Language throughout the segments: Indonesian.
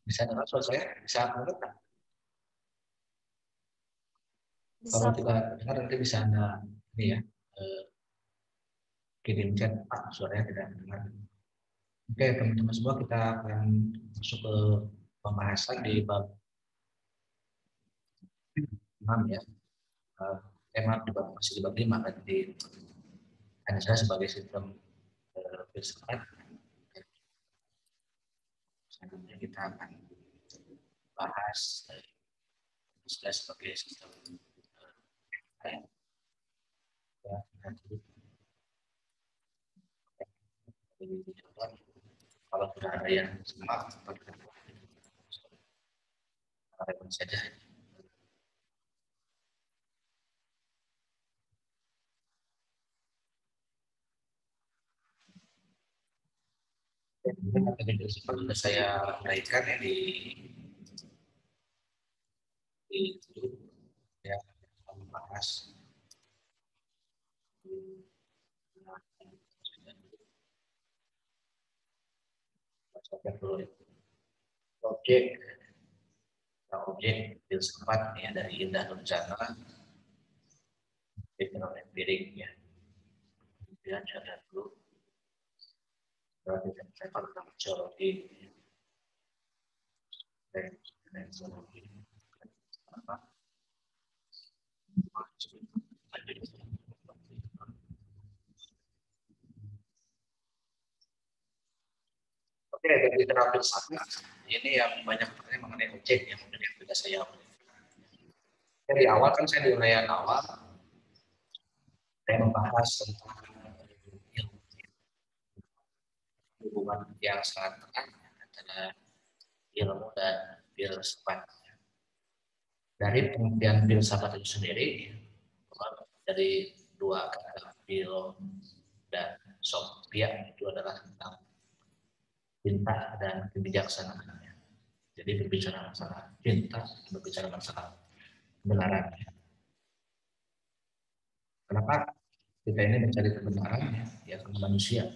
Bisa dengar suara saya? Bisa mendengar? Kalau Bisa, tidak Pak. dengar nanti bisa Anda ini ya, kirim chat, Pak, suaranya tidak dengar. Oke, teman-teman semua, kita akan masuk ke pembahasan di bab 6 ya. Tema di bab, masih di bab 5 kan. Jadi hanya saya sebagai sistem filsafat. Selanjutnya kita akan bahas saya sebagai sistem ya, nanti kalau sudah ada yang sama saja. Tadi sudah saya uraikan ya di ya, membahas objek objek filsafat ya dari Indah Nurjana fenomen empirik ya. Kemudian ada dulu berarti saya tentang geologi dan zoologi apa. Oke, dari terapi filsafat ini yang banyak pertanyaan mengenai objek yang mungkin yang tidak saya dari awal kan saya di uraian awal saya membahas tentang hubungan yang sangat erat antara ilmu dan filsafat. Dari pengertian filsafat itu sendiri, dari dua kata filo dan sofia itu adalah tentang cinta dan kebijaksanaan. Jadi berbicara masalah cinta, berbicara masalah kebenaran. Kenapa kita ini mencari kebenaran? Ya karena manusia.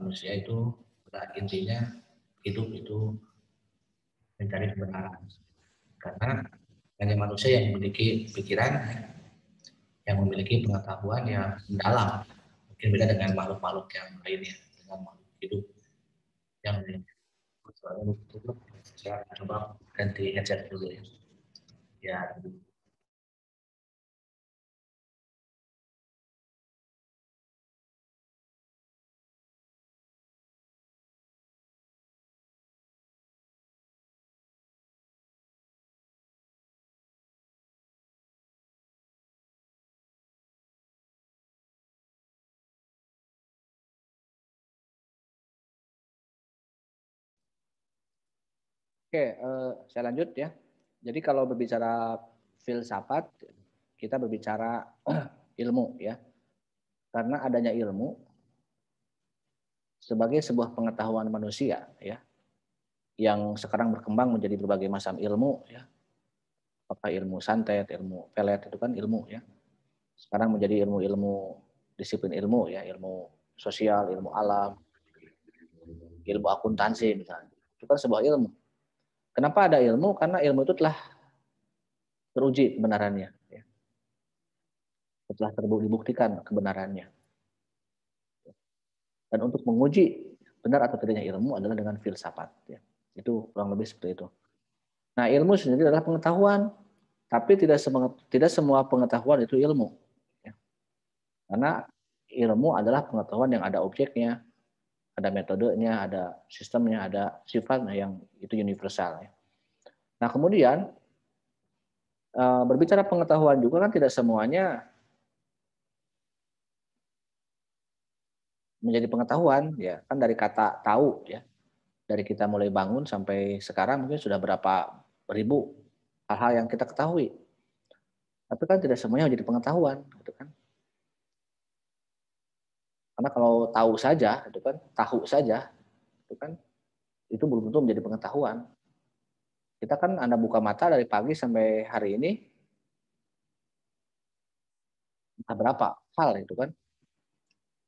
Manusia itu pada intinya hidup itu mencari kebenaran. Karena hanya manusia yang memiliki pikiran, yang memiliki pengetahuan yang mendalam. Mungkin beda dengan makhluk-makhluk yang lainnya, dengan makhluk hidup yang lain. Saya coba ganti headset dulu ya. Ya, Oke, saya lanjut ya. Jadi kalau berbicara filsafat, kita berbicara ilmu ya. Karena adanya ilmu sebagai sebuah pengetahuan manusia ya, yang sekarang berkembang menjadi berbagai macam ilmu ya. Apakah ilmu santet, ilmu pelet itu kan ilmu ya. Sekarang menjadi ilmu-ilmu disiplin ilmu ya, ilmu sosial, ilmu alam, ilmu akuntansi misalnya. Itu kan sebuah ilmu. Kenapa ada ilmu? Karena ilmu itu telah teruji kebenarannya ya. Setelah dibuktikan kebenarannya. Dan untuk menguji benar atau tidaknya ilmu adalah dengan filsafat. Ya. Itu kurang lebih seperti itu. Nah, ilmu sendiri adalah pengetahuan, tapi tidak semua pengetahuan itu ilmu. Ya. Karena ilmu adalah pengetahuan yang ada objeknya, ada metodenya, ada sistemnya, ada sifatnya yang itu universal. Ya. Nah, kemudian berbicara pengetahuan juga kan tidak semuanya menjadi pengetahuan, ya kan dari kata tahu ya. Dari kita mulai bangun sampai sekarang mungkin sudah berapa ribu hal-hal yang kita ketahui. Tapi kan tidak semuanya menjadi pengetahuan, gitu kan? Karena kalau tahu saja, itu kan itu belum tentu menjadi pengetahuan. Kita kan Anda buka mata dari pagi sampai hari ini, berapa hal itu kan.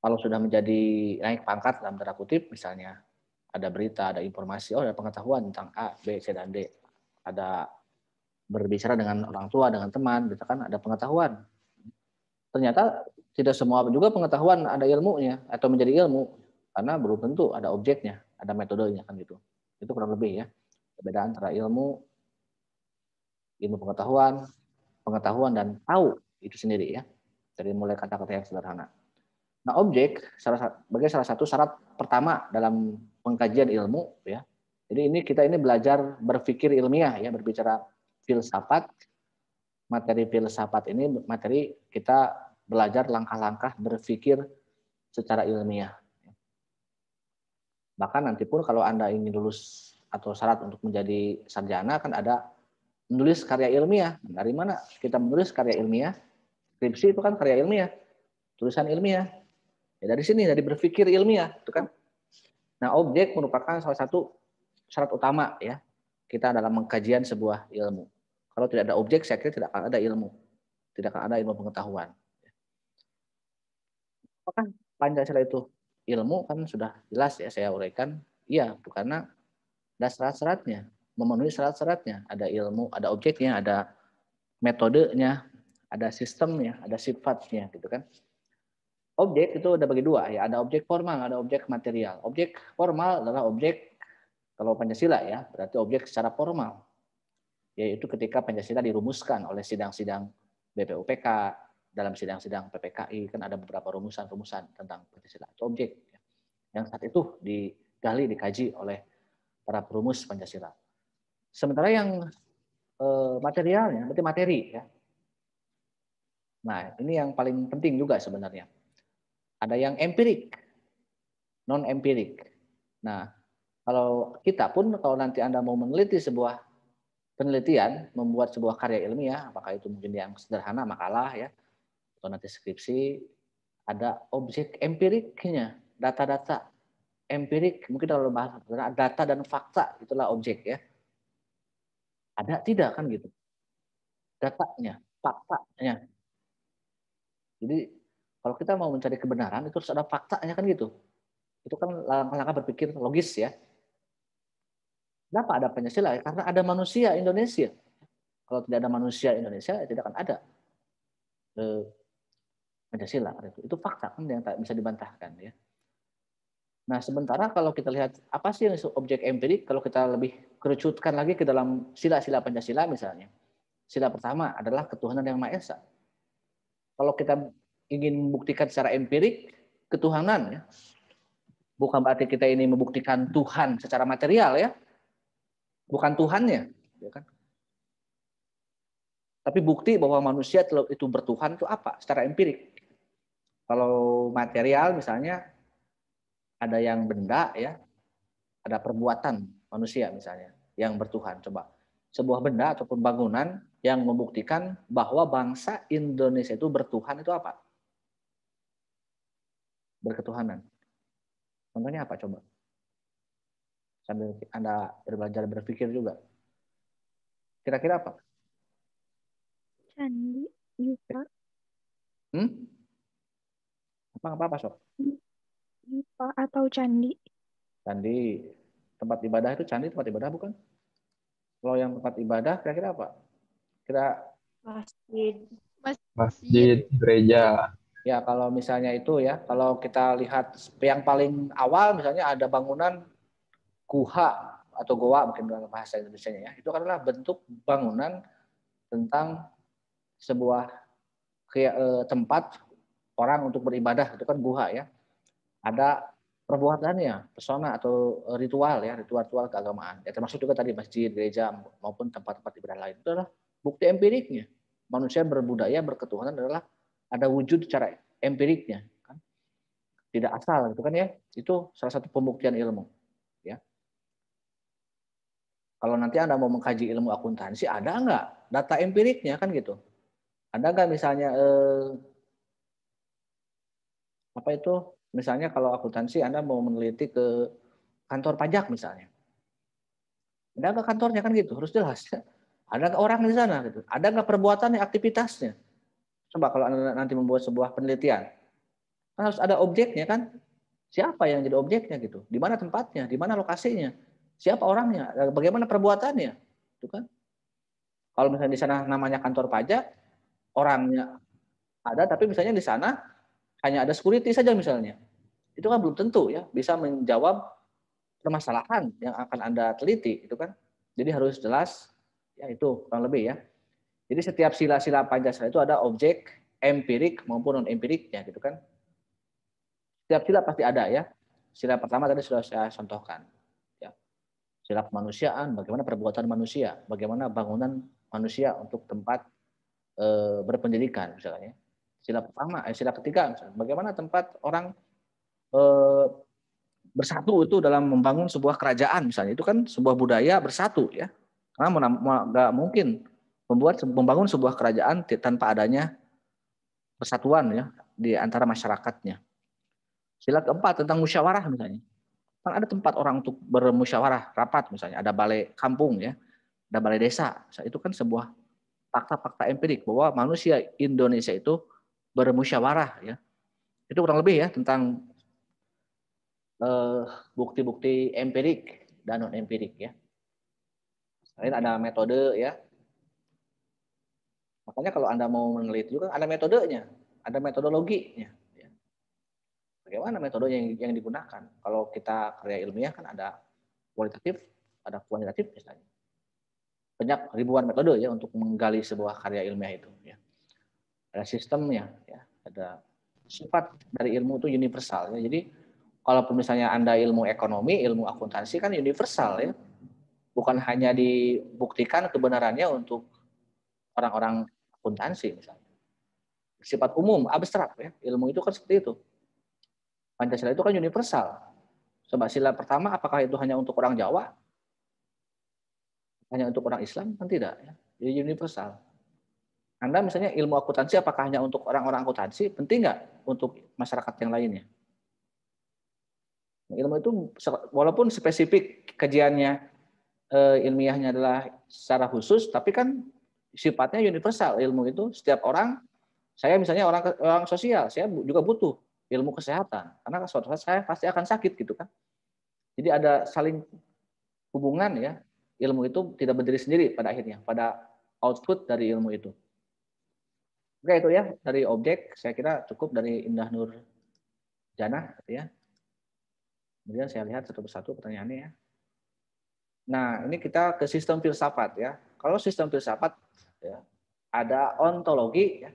Kalau sudah menjadi naik pangkat dalam tanda kutip, misalnya ada berita, ada informasi, ada pengetahuan tentang A, B, C, dan D. Ada berbicara dengan orang tua, dengan teman, gitu kan, ada pengetahuan. Ternyata tidak semua juga pengetahuan ada ilmunya atau menjadi ilmu, karena belum tentu ada objeknya, ada metodenya kan gitu. Itu kurang lebih ya perbedaan antara ilmu pengetahuan, dan tahu itu sendiri ya. Dari mulai kata-kata yang sederhana. Nah, objek sebagai salah satu syarat pertama dalam pengkajian ilmu ya. Jadi kita ini belajar berpikir ilmiah ya, berbicara filsafat. Materi filsafat ini materi kita belajar langkah-langkah berpikir secara ilmiah. Bahkan nanti pun kalau Anda ingin lulus atau syarat untuk menjadi sarjana kan ada menulis karya ilmiah. Dari mana kita menulis karya ilmiah? Skripsi itu kan karya ilmiah, tulisan ilmiah. Ya dari sini, dari berpikir ilmiah, itu kan. Nah, objek merupakan salah satu syarat utama ya kita dalam mengkajian sebuah ilmu. Kalau tidak ada objek, saya kira tidak akan ada ilmu, tidak akan ada ilmu pengetahuan. Apakah Pancasila itu ilmu? Kan sudah jelas ya saya uraikan. Iya, karena ada syarat-syaratnya, memenuhi syarat-syaratnya. Ada ilmu, ada objeknya, ada metodenya, ada sistemnya, ada sifatnya, gitu kan. Objek itu ada bagi dua ya, ada objek formal, ada objek material. Objek formal adalah objek kalau Pancasila ya, berarti objek secara formal. Yaitu ketika Pancasila dirumuskan oleh sidang-sidang BPUPK, dalam sidang-sidang PPKI kan ada beberapa rumusan-rumusan tentang Pancasila. Itu objek yang saat itu digali, dikaji oleh para perumus Pancasila. Sementara yang materialnya, berarti materi ya. Nah, ini yang paling penting juga sebenarnya. Ada yang empirik, non empirik. Nah, kalau kita pun kalau nanti Anda mau meneliti sebuah penelitian, membuat sebuah karya ilmiah, apakah itu mungkin yang sederhana makalah ya, atau nanti skripsi, ada objek empiriknya, data-data empirik, mungkin kalau bahasa data dan fakta itulah objek ya. Ada tidak kan gitu? Datanya, faktanya. Jadi kalau kita mau mencari kebenaran itu harus ada faktanya kan gitu. Itu kan langkah-langkah berpikir logis ya. Kenapa ada Pancasila? Karena ada manusia Indonesia. Kalau tidak ada manusia Indonesia, ya tidak akan ada Pancasila. Itu fakta kan yang tak bisa dibantahkan ya. Nah, sementara kalau kita lihat apa sih yang objek empirik, kalau kita lebih kerucutkan lagi ke dalam sila-sila Pancasila misalnya. Sila pertama adalah ketuhanan yang Maha Esa. Kalau kita ingin membuktikan secara empirik ketuhanan ya, bukan berarti kita ini membuktikan Tuhan secara material ya, bukan Tuhannya, ya kan? Tapi bukti bahwa manusia itu bertuhan itu apa? Secara empirik. Kalau material misalnya ada yang benda ya, ada perbuatan manusia misalnya yang bertuhan. Coba sebuah benda ataupun bangunan yang membuktikan bahwa bangsa Indonesia itu bertuhan itu apa? Berketuhanan. Contohnya apa coba? Sambil Anda belajar berpikir juga. Kira-kira apa? Candi, Yupa. Apa Sob? Yupa atau candi. Candi, tempat ibadah itu candi tempat ibadah bukan? Kalau yang tempat ibadah kira-kira apa? Masjid, gereja. Ya kalau misalnya itu ya, kalau kita lihat yang paling awal misalnya ada bangunan guha atau goa mungkin dalam bahasa Indonesianya ya, itu adalah bentuk bangunan tentang sebuah tempat orang untuk beribadah, itu kan guha ya. Ada perbuatannya, pesona atau ritual ya, ritual keagamaan. Ya termasuk juga tadi masjid, gereja maupun tempat-tempat ibadah lain. Itu adalah bukti empiriknya. Manusia berbudaya, berketuhanan adalah ada wujud secara empiriknya. Kan? Tidak asal, itu kan ya. Itu salah satu pembuktian ilmu. Ya. Kalau nanti Anda mau mengkaji ilmu akuntansi, ada nggak data empiriknya kan gitu? Ada nggak misalnya apa itu? Misalnya kalau akuntansi Anda mau meneliti ke kantor pajak misalnya. Ada nggak kantornya kan gitu? Harus jelas. Ada nggak orang di sana gitu? Ada nggak perbuatannya, aktivitasnya? Coba kalau Anda nanti membuat sebuah penelitian, kan harus ada objeknya kan? Siapa yang jadi objeknya gitu? Di mana tempatnya? Di mana lokasinya? Siapa orangnya? Bagaimana perbuatannya? Itu kan? Kalau misalnya di sana namanya kantor pajak, orangnya ada, tapi misalnya di sana hanya ada security saja misalnya. Itu kan belum tentu ya bisa menjawab permasalahan yang akan Anda teliti, itu kan. Jadi harus jelas, ya itu kurang lebih ya. Jadi setiap sila-sila Pancasila itu ada objek empirik maupun non empiriknya gitu kan. Setiap sila pasti ada ya. Sila pertama tadi sudah saya contohkan. Ya. Sila kemanusiaan, bagaimana perbuatan manusia, bagaimana bangunan manusia untuk tempat berpendidikan misalnya. Sila pertama, sila ketiga, misalnya, bagaimana tempat orang bersatu itu dalam membangun sebuah kerajaan misalnya. Itu kan sebuah budaya bersatu ya. Karena nggak mungkin membangun sebuah kerajaan tanpa adanya persatuan ya di antara masyarakatnya. Sila keempat tentang musyawarah misalnya. Kan ada tempat orang untuk bermusyawarah, rapat misalnya, ada balai kampung ya, ada balai desa. Itu kan sebuah fakta-fakta empirik bahwa manusia Indonesia itu bermusyawarah ya. Itu kurang lebih ya tentang bukti-bukti empirik dan non empirik ya. Selain ada metode ya. Makanya kalau Anda mau meneliti juga ada metodenya, ada metodologinya. Ya. Bagaimana metode yang digunakan? Kalau kita karya ilmiah kan ada kualitatif, ada kuantitatif misalnya. Banyak ribuan metode ya untuk menggali sebuah karya ilmiah itu. Ya. Ada sistemnya, ya. Ada sifat dari ilmu itu universal. Ya. Jadi kalaupun misalnya Anda ilmu ekonomi, ilmu akuntansi kan universal ya. Bukan hanya dibuktikan kebenarannya untuk orang-orang akuntansi misalnya. Sifat umum, abstrak ya. Ilmu itu kan seperti itu. Pancasila itu kan universal. Coba sila pertama apakah itu hanya untuk orang Jawa? Hanya untuk orang Islam? Kan tidak ya. Jadi universal. Anda misalnya ilmu akuntansi apakah hanya untuk orang-orang akuntansi? Penting nggak untuk masyarakat yang lainnya? Ilmu itu walaupun spesifik kajiannya ilmiahnya adalah secara khusus, tapi kan sifatnya universal. Ilmu itu setiap orang, saya misalnya orang sosial, saya juga butuh ilmu kesehatan karena suatu saat saya pasti akan sakit gitu kan. Jadi ada saling hubungan ya. Ilmu itu tidak berdiri sendiri pada akhirnya, pada output dari ilmu itu. Oke itu ya dari objek saya kira cukup dari Indah Nur Jana ya. Kemudian saya lihat satu persatu pertanyaannya ya. Nah, ini kita ke sistem filsafat ya. Kalau sistem filsafat ya, ada ontologi ya,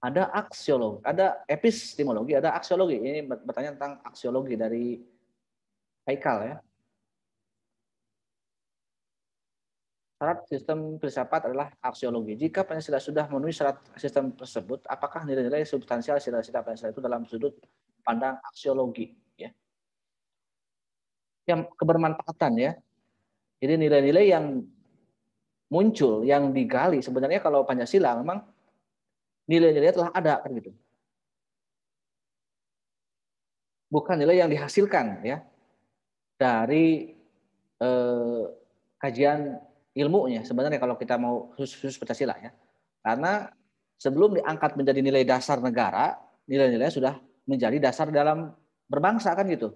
ada aksiologi, ada epistemologi, ada aksiologi. Ini bertanya tentang aksiologi dari Haikal ya. Syarat sistem filsafat adalah aksiologi. Jika Pancasila sudah memenuhi syarat sistem tersebut, apakah nilai-nilai substansial sila-sila Pancasila itu dalam sudut pandang aksiologi ya. Yang kebermanfaatan ya. Jadi nilai-nilai yang muncul, yang digali sebenarnya kalau Pancasila memang nilai-nilai telah ada kan gitu. Bukan nilai yang dihasilkan ya dari kajian ilmunya sebenarnya kalau kita mau khusus Pancasila ya. Karena sebelum diangkat menjadi nilai dasar negara, nilai-nilai sudah menjadi dasar dalam berbangsa kan gitu.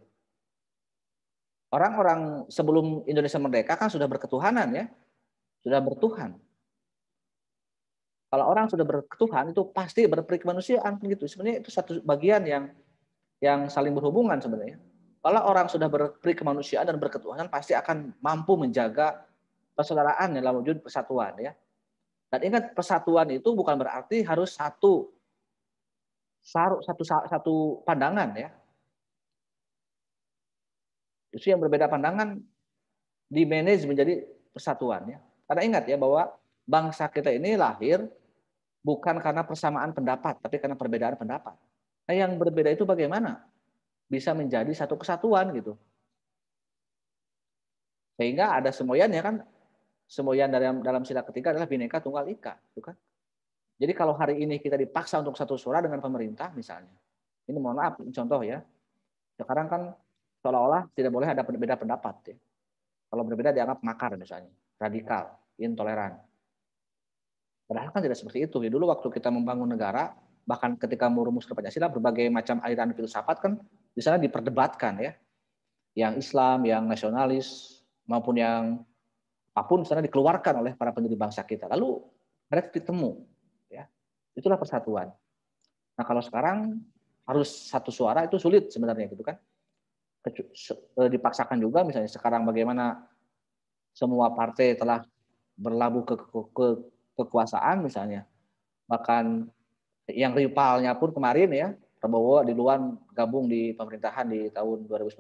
Orang-orang sebelum Indonesia merdeka kan sudah berketuhanan ya. Sudah bertuhan. Kalau orang sudah berketuhan itu pasti berperi kemanusiaan gitu. Sebenarnya itu satu bagian yang saling berhubungan sebenarnya. Kalau orang sudah berperi kemanusiaan dan berketuhanan pasti akan mampu menjaga persaudaraan dalam wujud persatuan ya. Dan ingat persatuan itu bukan berarti harus satu pandangan ya. Justru yang berbeda pandangan dimanage menjadi persatuan ya. Karena ingat ya bahwa bangsa kita ini lahir bukan karena persamaan pendapat, tapi karena perbedaan pendapat. Nah, yang berbeda itu bagaimana bisa menjadi satu kesatuan gitu. Sehingga ada semboyan ya kan, semboyan dalam sila ketiga adalah Bhinneka Tunggal Ika, gitu kan. Jadi kalau hari ini kita dipaksa untuk satu suara dengan pemerintah misalnya, ini mohon maaf contoh ya. Sekarang kan seolah-olah tidak boleh ada beda pendapat ya. Kalau berbeda dianggap makar misalnya, radikal, intoleran. Padahal kan tidak seperti itu. Ya, dulu waktu kita membangun negara, bahkan ketika merumuskan Pancasila, berbagai macam aliran filsafat kan di sana diperdebatkan ya. Yang Islam, yang nasionalis, maupun yang apapun di sana dikeluarkan oleh para pendiri bangsa kita. Lalu mereka ditemu. Ya. Itulah persatuan. Nah kalau sekarang harus satu suara itu sulit sebenarnya gitu kan. Dipaksakan juga misalnya sekarang bagaimana semua partai telah berlabuh ke kekuasaan misalnya. Bahkan yang rivalnya pun kemarin ya, Prabowo duluan gabung di pemerintahan di tahun 2019.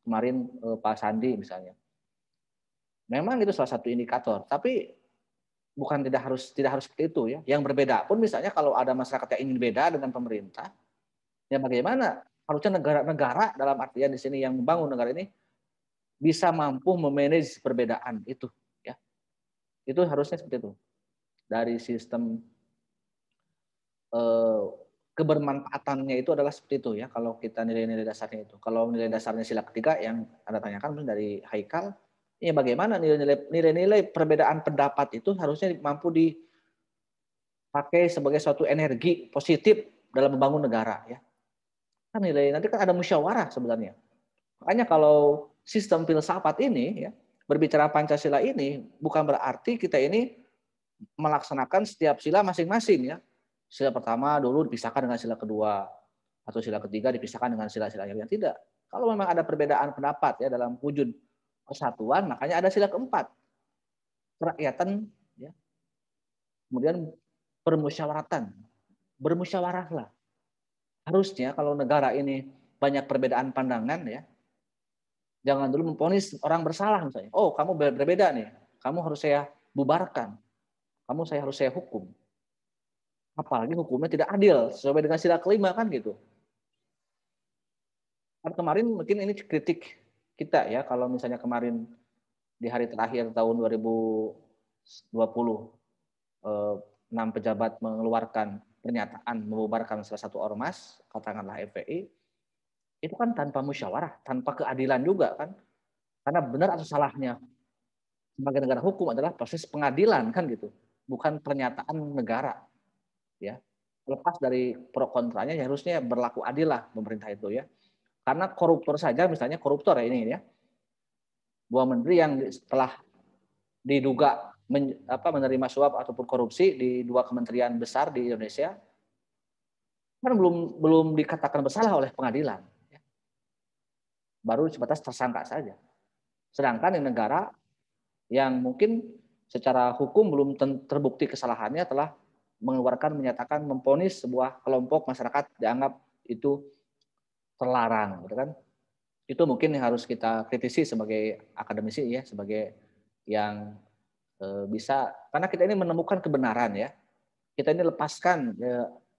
Kemarin Pak Sandi misalnya. Memang itu salah satu indikator, tapi bukan tidak harus seperti itu ya. Yang berbeda pun misalnya kalau ada masyarakat yang ingin beda dengan pemerintah, ya bagaimana? Harusnya negara-negara dalam artian di sini yang membangun negara ini bisa mampu memanage perbedaan itu ya. Itu harusnya seperti itu. Dari sistem kebermanfaatannya itu adalah seperti itu ya. Kalau kita nilai-nilai dasarnya itu. Kalau nilai dasarnya sila ketiga yang Anda tanyakan dari Haikal, ya bagaimana nilai-nilai perbedaan pendapat itu harusnya mampu dipakai sebagai suatu energi positif dalam membangun negara ya. Kan nilai nanti kan ada musyawarah sebenarnya. Makanya kalau sistem filsafat ini ya, berbicara Pancasila ini bukan berarti kita ini melaksanakan setiap sila masing-masing ya. Sila pertama dulu dipisahkan dengan sila kedua atau sila ketiga dipisahkan dengan sila-sila yang tidak. Kalau memang ada perbedaan pendapat ya dalam wujud persatuan, makanya ada sila keempat. Kerakyatan ya. Kemudian permusyawaratan. Bermusyawarahlah. Harusnya kalau negara ini banyak perbedaan pandangan ya, jangan dulu memvonis orang bersalah misalnya. Oh, kamu berbeda nih. Kamu harus saya bubarkan. Kamu harus saya hukum. Apalagi hukumnya tidak adil sesuai dengan sila kelima kan gitu. Kan kemarin mungkin ini kritik kita ya kalau misalnya kemarin di hari terakhir tahun 2020 6 pejabat mengeluarkan pernyataan membubarkan salah satu ormas, katakanlah FPI, itu kan tanpa musyawarah, tanpa keadilan juga kan. Karena benar atau salahnya sebagai negara hukum adalah proses pengadilan kan gitu, bukan pernyataan negara. Ya, lepas dari pro kontranya ya harusnya berlaku adil lah pemerintah itu ya. Karena koruptor saja misalnya koruptor ya ini ya. Dua menteri yang telah diduga menerima suap ataupun korupsi di dua kementerian besar di Indonesia kan belum dikatakan bersalah oleh pengadilan. Ya. Baru sebatas tersangka saja. Sedangkan di negara yang mungkin secara hukum belum terbukti kesalahannya telah mengeluarkan menyatakan memvonis sebuah kelompok masyarakat dianggap itu terlarang, gitu kan? Itu mungkin yang harus kita kritisi sebagai akademisi ya, sebagai yang bisa karena kita ini menemukan kebenaran ya. Kita ini lepaskan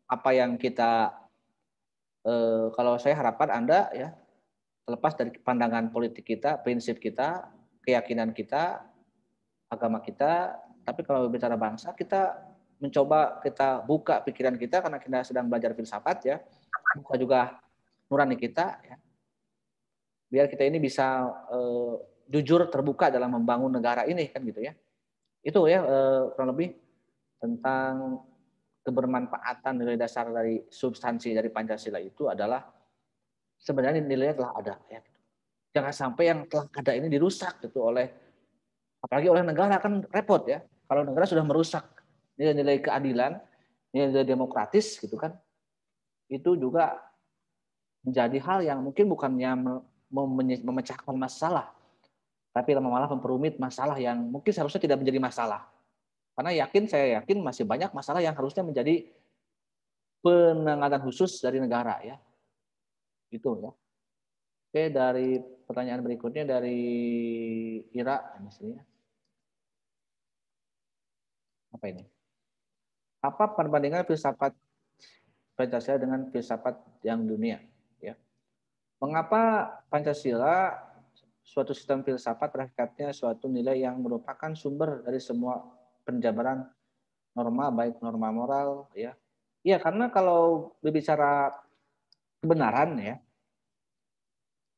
apa yang kita kalau saya harapkan Anda ya terlepas dari pandangan politik kita, prinsip kita, keyakinan kita, agama kita, tapi kalau bicara bangsa kita mencoba kita buka pikiran kita karena kita sedang belajar filsafat ya. Buka juga nurani kita ya. Biar kita ini bisa jujur terbuka dalam membangun negara ini kan gitu ya. Itu ya kurang lebih tentang kebermanfaatan nilai dasar dari substansi dari Pancasila itu adalah sebenarnya nilainya telah ada ya. Jangan sampai yang telah ada ini dirusak gitu oleh apalagi oleh negara kan repot ya. Kalau negara sudah merusak nilai-nilai keadilan, nilai demokratis gitu kan, itu juga menjadi hal yang mungkin bukannya memecahkan masalah, tapi malah memperumit masalah yang mungkin seharusnya tidak menjadi masalah. Karena saya yakin masih banyak masalah yang harusnya menjadi penanganan khusus dari negara ya. Gitu ya. Oke, dari pertanyaan berikutnya dari Ira misalnya. Apa ini? Apa perbandingan filsafat Pancasila dengan filsafat yang dunia? Ya. Mengapa Pancasila suatu sistem filsafat hakikatnya suatu nilai yang merupakan sumber dari semua penjabaran norma baik norma moral ya. Iya, karena kalau berbicara kebenaran ya,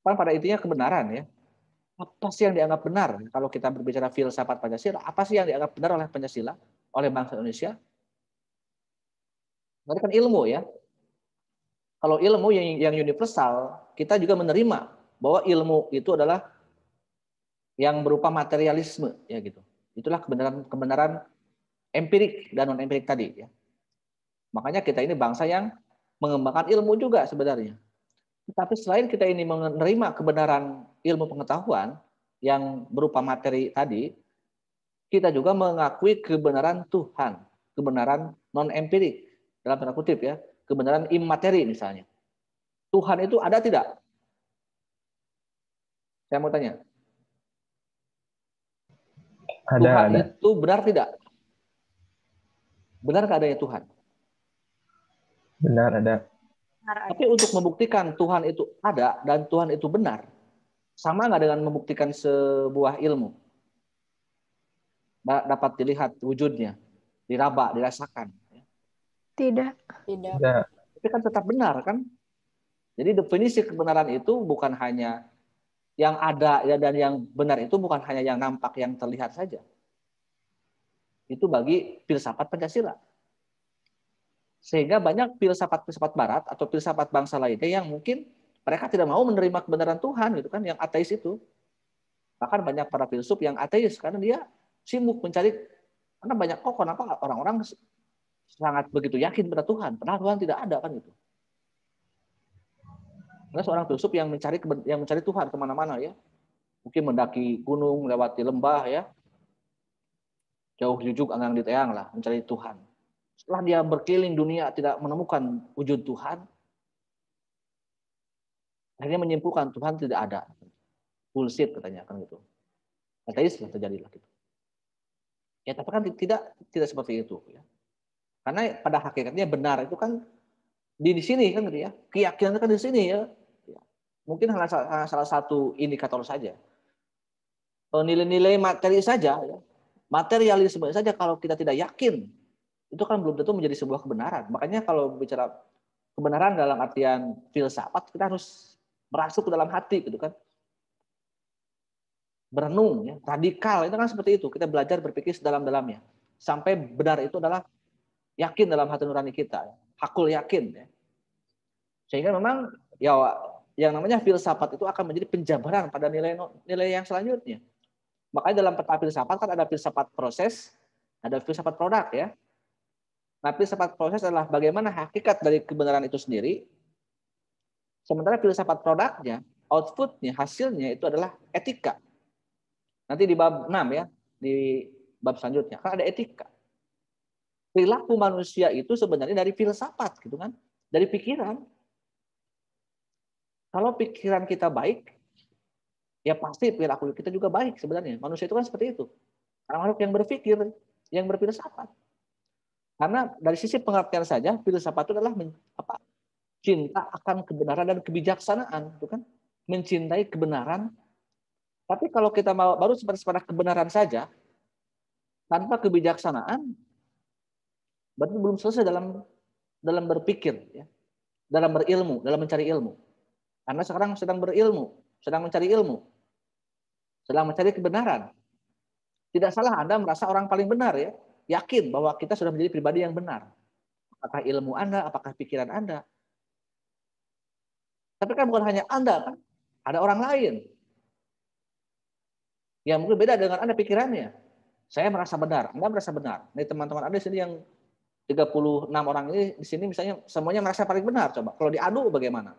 kan pada intinya kebenaran ya. Apa sih yang dianggap benar kalau kita berbicara filsafat Pancasila? Apa sih yang dianggap benar oleh Pancasila? oleh bangsa Indonesia? Berarti kan ilmu ya. Kalau ilmu yang universal, kita juga menerima bahwa ilmu itu adalah yang berupa materialisme ya gitu. Itulah kebenaran empirik dan non empirik tadi ya. Makanya kita ini bangsa yang mengembangkan ilmu juga sebenarnya. Tapi selain kita ini menerima kebenaran ilmu pengetahuan yang berupa materi tadi, kita juga mengakui kebenaran Tuhan, kebenaran non empirik dalam tanda kutip ya, kebenaran imateri misalnya. Tuhan itu ada tidak? Saya mau tanya. Tuhan Ada. itu benar tidak? Benar adanya Tuhan? Benar ada. Tapi untuk membuktikan Tuhan itu ada dan Tuhan itu benar, sama nggak dengan membuktikan sebuah ilmu? Dapat dilihat wujudnya, diraba, dirasakan. Tidak. Tidak. Tapi kan tetap benar kan? Jadi definisi kebenaran itu bukan hanya yang ada ya, dan yang benar itu bukan hanya yang nampak, yang terlihat saja. Itu bagi filsafat Pancasila. Sehingga banyak filsafat-filsafat barat atau filsafat bangsa lainnya yang mungkin mereka tidak mau menerima kebenaran Tuhan gitu kan, yang ateis itu. Bahkan banyak para filsuf yang ateis karena dia sibuk mencari, karena banyak kenapa orang-orang sangat begitu yakin pada Tuhan, padahal Tuhan tidak ada kan gitu. Karena seorang filsuf yang mencari Tuhan kemana-mana ya, mungkin mendaki gunung, lewati lembah ya, jauh jujuk anggang di teang lah, mencari Tuhan. Setelah dia berkeliling dunia tidak menemukan wujud Tuhan, akhirnya menyimpulkan Tuhan tidak ada. Bullshit katanya kan gitu. Ateis lah terjadilah gitu. Ya tapi kan tidak seperti itu ya. Karena pada hakikatnya benar itu kan di sini kan gitu ya. Keyakinan kan di sini ya. Mungkin hanya salah satu indikator saja. Nilai-nilai materi saja ya. Materialisme saja kalau kita tidak yakin, itu kan belum tentu menjadi sebuah kebenaran. Makanya kalau bicara kebenaran dalam artian filsafat, kita harus merasuk ke dalam hati gitu kan. Berenung ya, radikal itu kan seperti itu. Kita belajar berpikir sedalam-dalamnya sampai benar itu adalah yakin dalam hati nurani kita, hakul yakin ya. Sehingga memang ya yang namanya filsafat itu akan menjadi penjabaran pada nilai yang selanjutnya. Makanya dalam peta filsafat kan ada filsafat proses, ada filsafat produk ya. Nah, filsafat proses adalah bagaimana hakikat dari kebenaran itu sendiri. Sementara filsafat produknya, outputnya, hasilnya itu adalah etika. Nanti di bab 6 ya, di bab selanjutnya kan ada etika. Perilaku manusia itu sebenarnya dari filsafat gitu kan, dari pikiran. Kalau pikiran kita baik, ya pasti perilaku kita juga baik sebenarnya. Manusia itu kan seperti itu. Karena makhluk yang berpikir, yang berfilsafat. Karena dari sisi pengertian saja, filsafat itu adalah cinta akan kebenaran dan kebijaksanaan, itu kan? Mencintai kebenaran. Tapi kalau kita baru pada kebenaran saja, tanpa kebijaksanaan, berarti belum selesai dalam berpikir, ya, dalam berilmu, dalam mencari ilmu. Karena sekarang sedang berilmu, sedang mencari ilmu, sedang mencari kebenaran. Tidak salah Anda merasa orang paling benar ya, yakin bahwa kita sudah menjadi pribadi yang benar. Apakah ilmu Anda, apakah pikiran Anda? Tapi kan bukan hanya Anda kan, ada orang lain yang mungkin beda dengan Anda pikirannya. Saya merasa benar, Anda merasa benar. Nih teman-teman Anda di sini yang 36 orang ini di sini misalnya semuanya merasa paling benar. Coba kalau diadu bagaimana?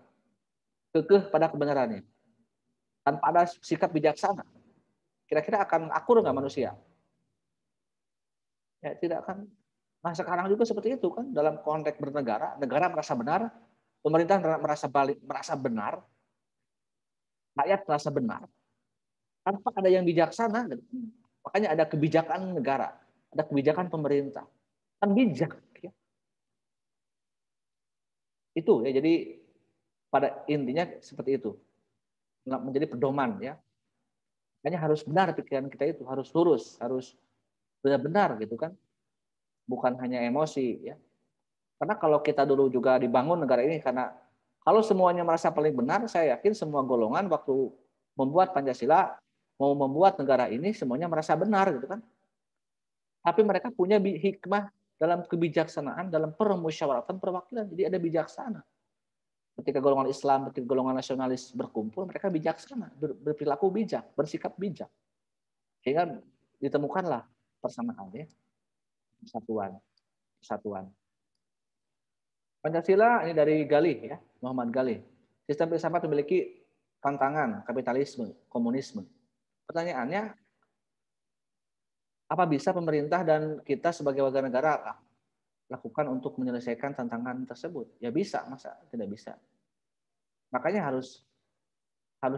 Kekeh pada kebenarannya. Tanpa ada sikap bijaksana. Kira-kira akan akur nggak manusia? Ya tidak akan. Nah sekarang juga seperti itu kan dalam konteks bernegara, negara merasa benar, pemerintah merasa benar, rakyat merasa benar. Tanpa ada yang bijaksana, makanya ada kebijakan negara, ada kebijakan pemerintah, kan bijak. Ya. Itu ya, jadi pada intinya seperti itu, menjadi pedoman ya. Makanya harus benar pikiran kita itu, harus lurus, harus benar-benar gitu kan, bukan hanya emosi ya. Karena kalau kita dulu juga dibangun negara ini, karena kalau semuanya merasa paling benar, saya yakin semua golongan waktu membuat Pancasila, mau membuat negara ini semuanya merasa benar gitu kan. Tapi mereka punya hikmah dalam kebijaksanaan, dalam permusyawaratan perwakilan. Jadi ada bijaksana. Ketika golongan Islam, ketika golongan nasionalis berkumpul, mereka bijaksana, berperilaku bijak, bersikap bijak. Sehingga ditemukanlah persamaan, ya, persatuan. Pancasila ini dari Galih, ya, Muhammad Galih. Sistem filsafat memiliki tantangan kapitalisme, komunisme. Pertanyaannya, apa bisa pemerintah dan kita sebagai warga negara lakukan untuk menyelesaikan tantangan tersebut? Ya bisa, masa tidak bisa? Makanya harus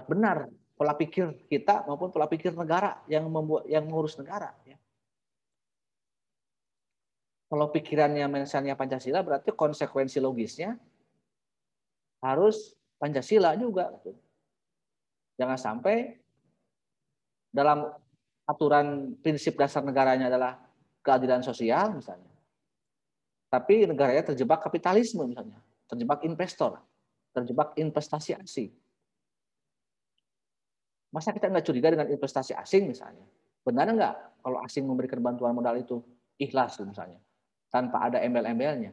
benar pola pikir kita maupun pola pikir negara yang mengurus negara. Ya. Kalau pikirannya misalnya Pancasila, berarti konsekuensi logisnya harus Pancasila juga. Jangan sampai dalam aturan prinsip dasar negaranya adalah keadilan sosial misalnya. Tapi negaranya terjebak kapitalisme misalnya, terjebak investor, terjebak investasi asing. Masa kita nggak curiga dengan investasi asing misalnya? Benar nggak kalau asing memberikan bantuan modal itu ikhlas misalnya, tanpa ada embel-embelnya?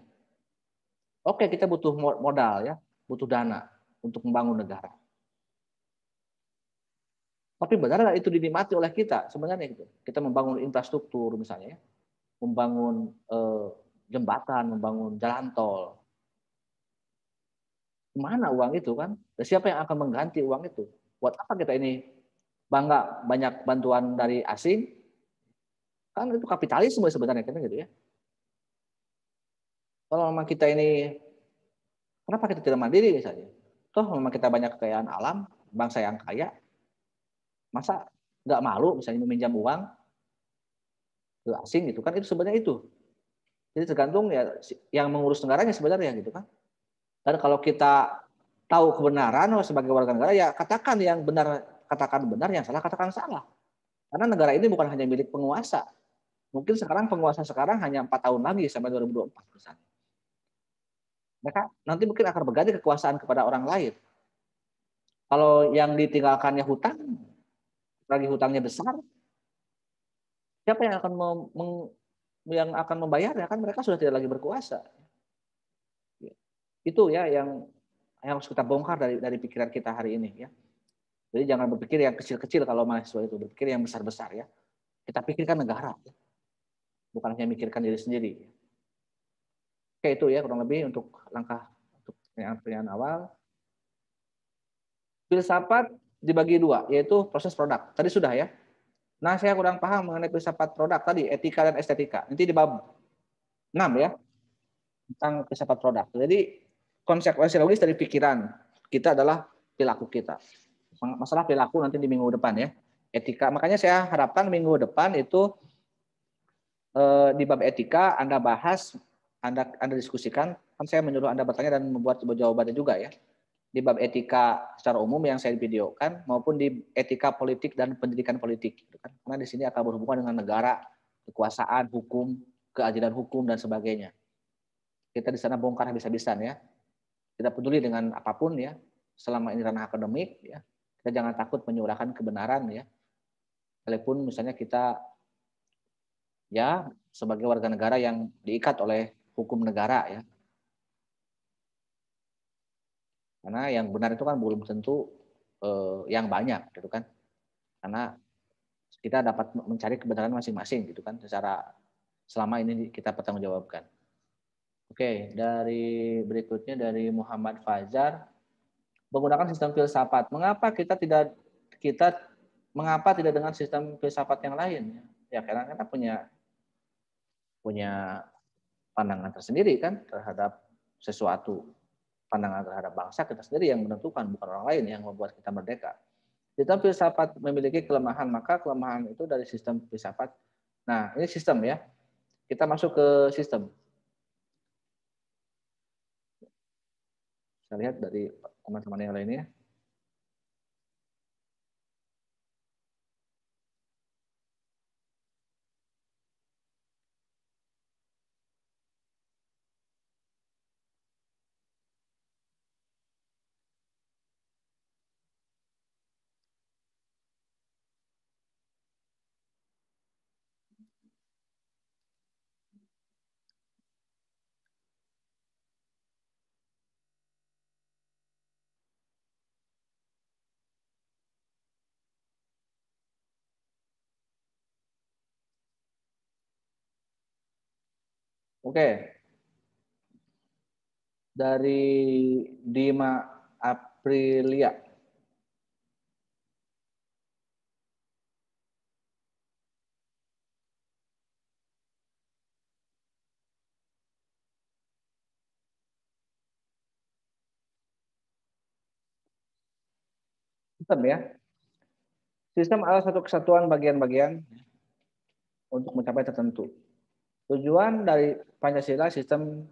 Oke, kita butuh modal ya, butuh dana untuk membangun negara. Tapi benar nggak itu dinikmati oleh kita sebenarnya gitu? Kita membangun infrastruktur misalnya, ya, membangun jembatan, membangun jalan tol. Kemana uang itu kan? Dan siapa yang akan mengganti uang itu? Buat apa kita ini bangga banyak bantuan dari asing? Kan itu kapitalisme sebenarnya kan gitu ya. Kalau memang kita ini, kenapa kita tidak mandiri misalnya? Toh memang kita banyak kekayaan alam, bangsa yang kaya, masa nggak malu misalnya meminjam uang ke asing gitu kan? Itu sebenarnya itu. Jadi tergantung ya yang mengurus negaranya sebenarnya gitu kan. Dan kalau kita tahu kebenaran sebagai warga negara ya katakan yang benar, katakan benar, yang salah katakan salah. Karena negara ini bukan hanya milik penguasa. Mungkin sekarang penguasa sekarang hanya 4 tahun lagi sampai 2024 misalnya. Mereka nanti mungkin akan berganti kekuasaan kepada orang lain. Kalau yang ditinggalkannya hutang, lagi hutangnya besar, siapa yang akan membayarnya? Kan mereka sudah tidak lagi berkuasa. Itu ya yang harus kita bongkar dari pikiran kita hari ini ya. Jadi jangan berpikir yang kecil-kecil kalau mahasiswa itu, berpikir yang besar-besar ya. Kita pikirkan negara, bukan hanya mikirkan diri sendiri. Oke, itu ya kurang lebih untuk langkah untuk pertanyaan awal. Filsafat dibagi dua, yaitu proses produk. Tadi sudah ya. Nah, saya kurang paham mengenai filsafat produk tadi, etika dan estetika. Nanti di bab 6 ya, tentang filsafat produk. Jadi konsekuensi logis dari pikiran kita adalah perilaku kita. Masalah perilaku nanti di minggu depan ya. Etika, makanya saya harapkan minggu depan itu di bab etika Anda bahas, Anda diskusikan, kan saya menyuruh Anda bertanya dan membuat jawabannya juga ya. Di bab etika secara umum yang saya videokan maupun di etika politik dan pendidikan politik. Karena di sini akan berhubungan dengan negara, kekuasaan, hukum, keadilan hukum, dan sebagainya. Kita di sana bongkar habis-habisan ya. Tidak peduli dengan apapun ya, selama ini ranah akademik ya. Kita jangan takut menyuarakan kebenaran ya. Walaupun misalnya kita ya sebagai warga negara yang diikat oleh hukum negara ya. Karena yang benar itu kan belum tentu yang banyak gitu kan. Karena kita dapat mencari kebenaran masing-masing gitu kan secara selama ini kita pertanggungjawabkan. Oke, dari berikutnya dari Muhammad Fajar, menggunakan sistem filsafat. Mengapa kita dengan sistem filsafat yang lain? Ya karena kita punya pandangan tersendiri kan terhadap sesuatu. Pandangan terhadap bangsa kita sendiri yang menentukan, bukan orang lain yang membuat kita merdeka. Sistem filsafat memiliki kelemahan, maka kelemahan itu dari sistem filsafat. Nah, ini sistem ya. Kita masuk ke sistem. Kita lihat dari teman-teman yang lainnya. Oke. Dari Dima Aprilia. Sistem ya. Sistem adalah satu kesatuan bagian-bagian untuk mencapai tertentu. Tujuan dari Pancasila sistem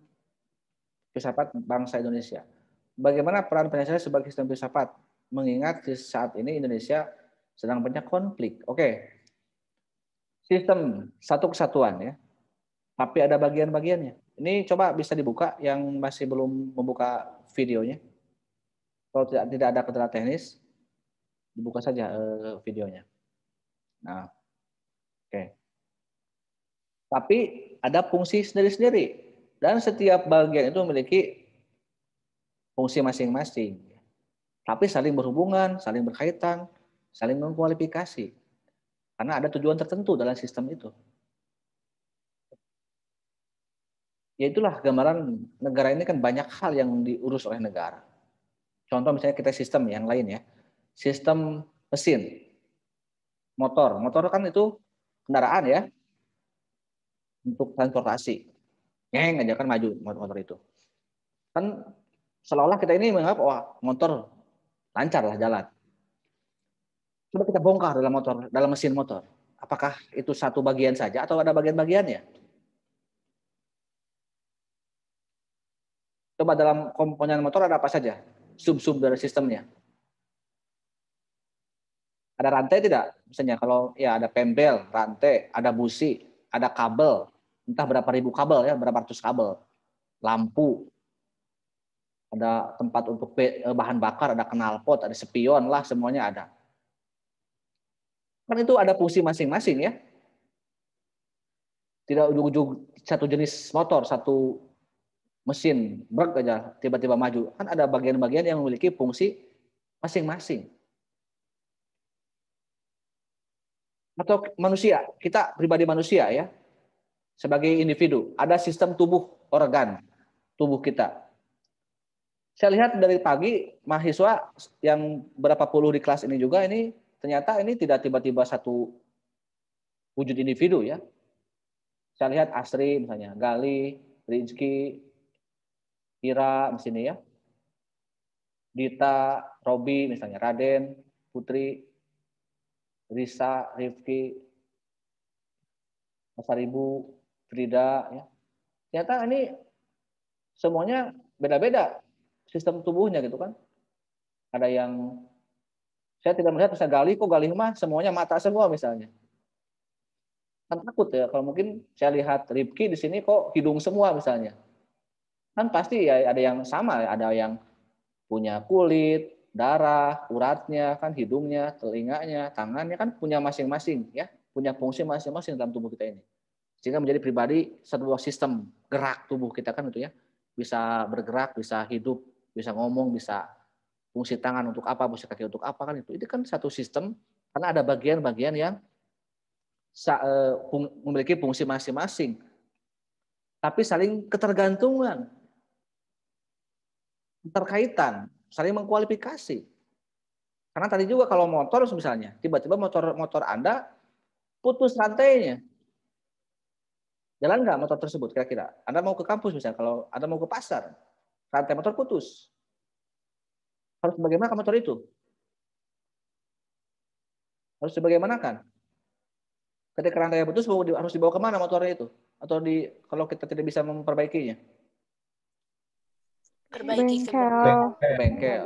filsafat bangsa Indonesia. Bagaimana peran Pancasila sebagai sistem filsafat? Mengingat saat ini Indonesia sedang banyak konflik. Oke. Sistem satu kesatuan ya. Tapi ada bagian-bagiannya. Ini coba bisa dibuka yang masih belum membuka videonya. Kalau tidak ada kendala teknis, dibuka saja videonya. Nah, oke. Tapi ada fungsi sendiri-sendiri. Dan setiap bagian itu memiliki fungsi masing-masing. Tapi saling berhubungan, saling berkaitan, saling mengkualifikasi. Karena ada tujuan tertentu dalam sistem itu. Ya itulah gambaran negara ini kan banyak hal yang diurus oleh negara. Contoh misalnya kita sistem yang lain ya. Sistem mesin. Motor. Motor kan itu kendaraan ya. Untuk transportasi. Ngeng aja kan maju motor itu. Kan seolah-olah kita ini menganggap wah motor lancar lah jalan. Coba kita bongkar dalam mesin motor. Apakah itu satu bagian saja atau ada bagian-bagiannya? Coba dalam komponen motor ada apa saja? Sub-sub dari sistemnya. Ada rantai tidak? Misalnya kalau ya ada pembel, rantai, ada busi, ada kabel, entah berapa ribu kabel ya, berapa ratus kabel. Lampu, ada tempat untuk bahan bakar, ada knalpot, ada spion lah, semuanya ada. Kan itu ada fungsi masing-masing ya. Tidak ujung-ujung satu jenis motor, satu mesin brek aja tiba-tiba maju. Kan ada bagian-bagian yang memiliki fungsi masing-masing. Atau manusia, kita pribadi manusia ya. Sebagai individu, ada sistem tubuh organ tubuh kita. Saya lihat dari pagi mahasiswa yang berapa puluh di kelas ini juga ini ternyata ini tidak tiba-tiba satu wujud individu ya. Saya lihat Asri misalnya, Gali, Rizky, Ira di sini ya. Dita, Robi misalnya, Raden, Putri, Risa, Rifki, Masaribu, Frida ya. Ternyata ini semuanya beda-beda sistem tubuhnya gitu kan. Ada yang saya tidak melihat misalnya Gali, kok Gali mah semuanya mata semua misalnya. Kan takut ya kalau mungkin saya lihat Rifki di sini kok hidung semua misalnya. Kan pasti ya ada yang sama, ada yang punya kulit, darah, uratnya, kan hidungnya, telinganya, tangannya kan punya masing-masing ya, punya fungsi masing-masing dalam tubuh kita ini. Sehingga menjadi pribadi sebuah sistem gerak tubuh kita kan itu ya. Bisa bergerak, bisa hidup, bisa ngomong, bisa fungsi tangan untuk apa, fungsi kaki untuk apa kan itu. Itu kan satu sistem karena ada bagian-bagian yang memiliki fungsi masing-masing. Tapi saling ketergantungan, keterkaitan, saling mengkualifikasi. Karena tadi juga kalau motor misalnya, tiba-tiba motor Anda putus rantainya. Jalan nggak motor tersebut kira-kira? Anda mau ke kampus misalnya, kalau Anda mau ke pasar, rantai motor putus. Harus bagaimana motor itu? Harus sebagaimanakan? Ketika rantai putus harus dibawa kemana motornya itu? Atau kalau kita tidak bisa memperbaikinya? Perbaiki ke bengkel. Ke bengkel.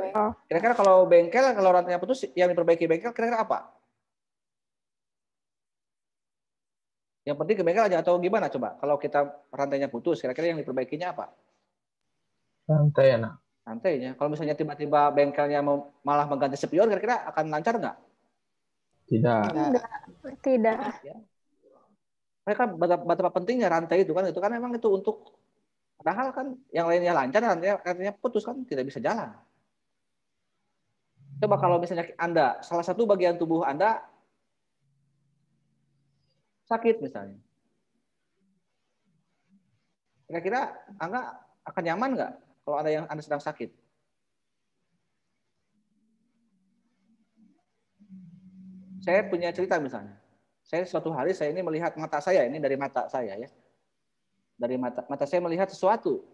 Kira-kira kalau bengkel, kalau rantainya putus, yang diperbaiki bengkel kira-kira apa? Yang penting ke bengkel aja atau gimana coba? Kalau kita rantainya putus, kira-kira yang diperbaikinya apa? Santai enak. Rantainya. Kalau misalnya tiba-tiba bengkelnya malah mengganti spion, kira-kira akan lancar nggak? Tidak. Tidak. Ya. Mereka betapa pentingnya rantai itu kan memang itu untuk padahal kan yang lainnya lancar, rantainya putus kan tidak bisa jalan. Coba kalau misalnya Anda salah satu bagian tubuh Anda sakit misalnya. Kira-kira Angga akan nyaman nggak kalau ada yang Anda sedang sakit? Saya punya cerita misalnya. Saya suatu hari saya ini melihat mata saya, ini dari mata saya ya. Dari mata saya melihat sesuatu.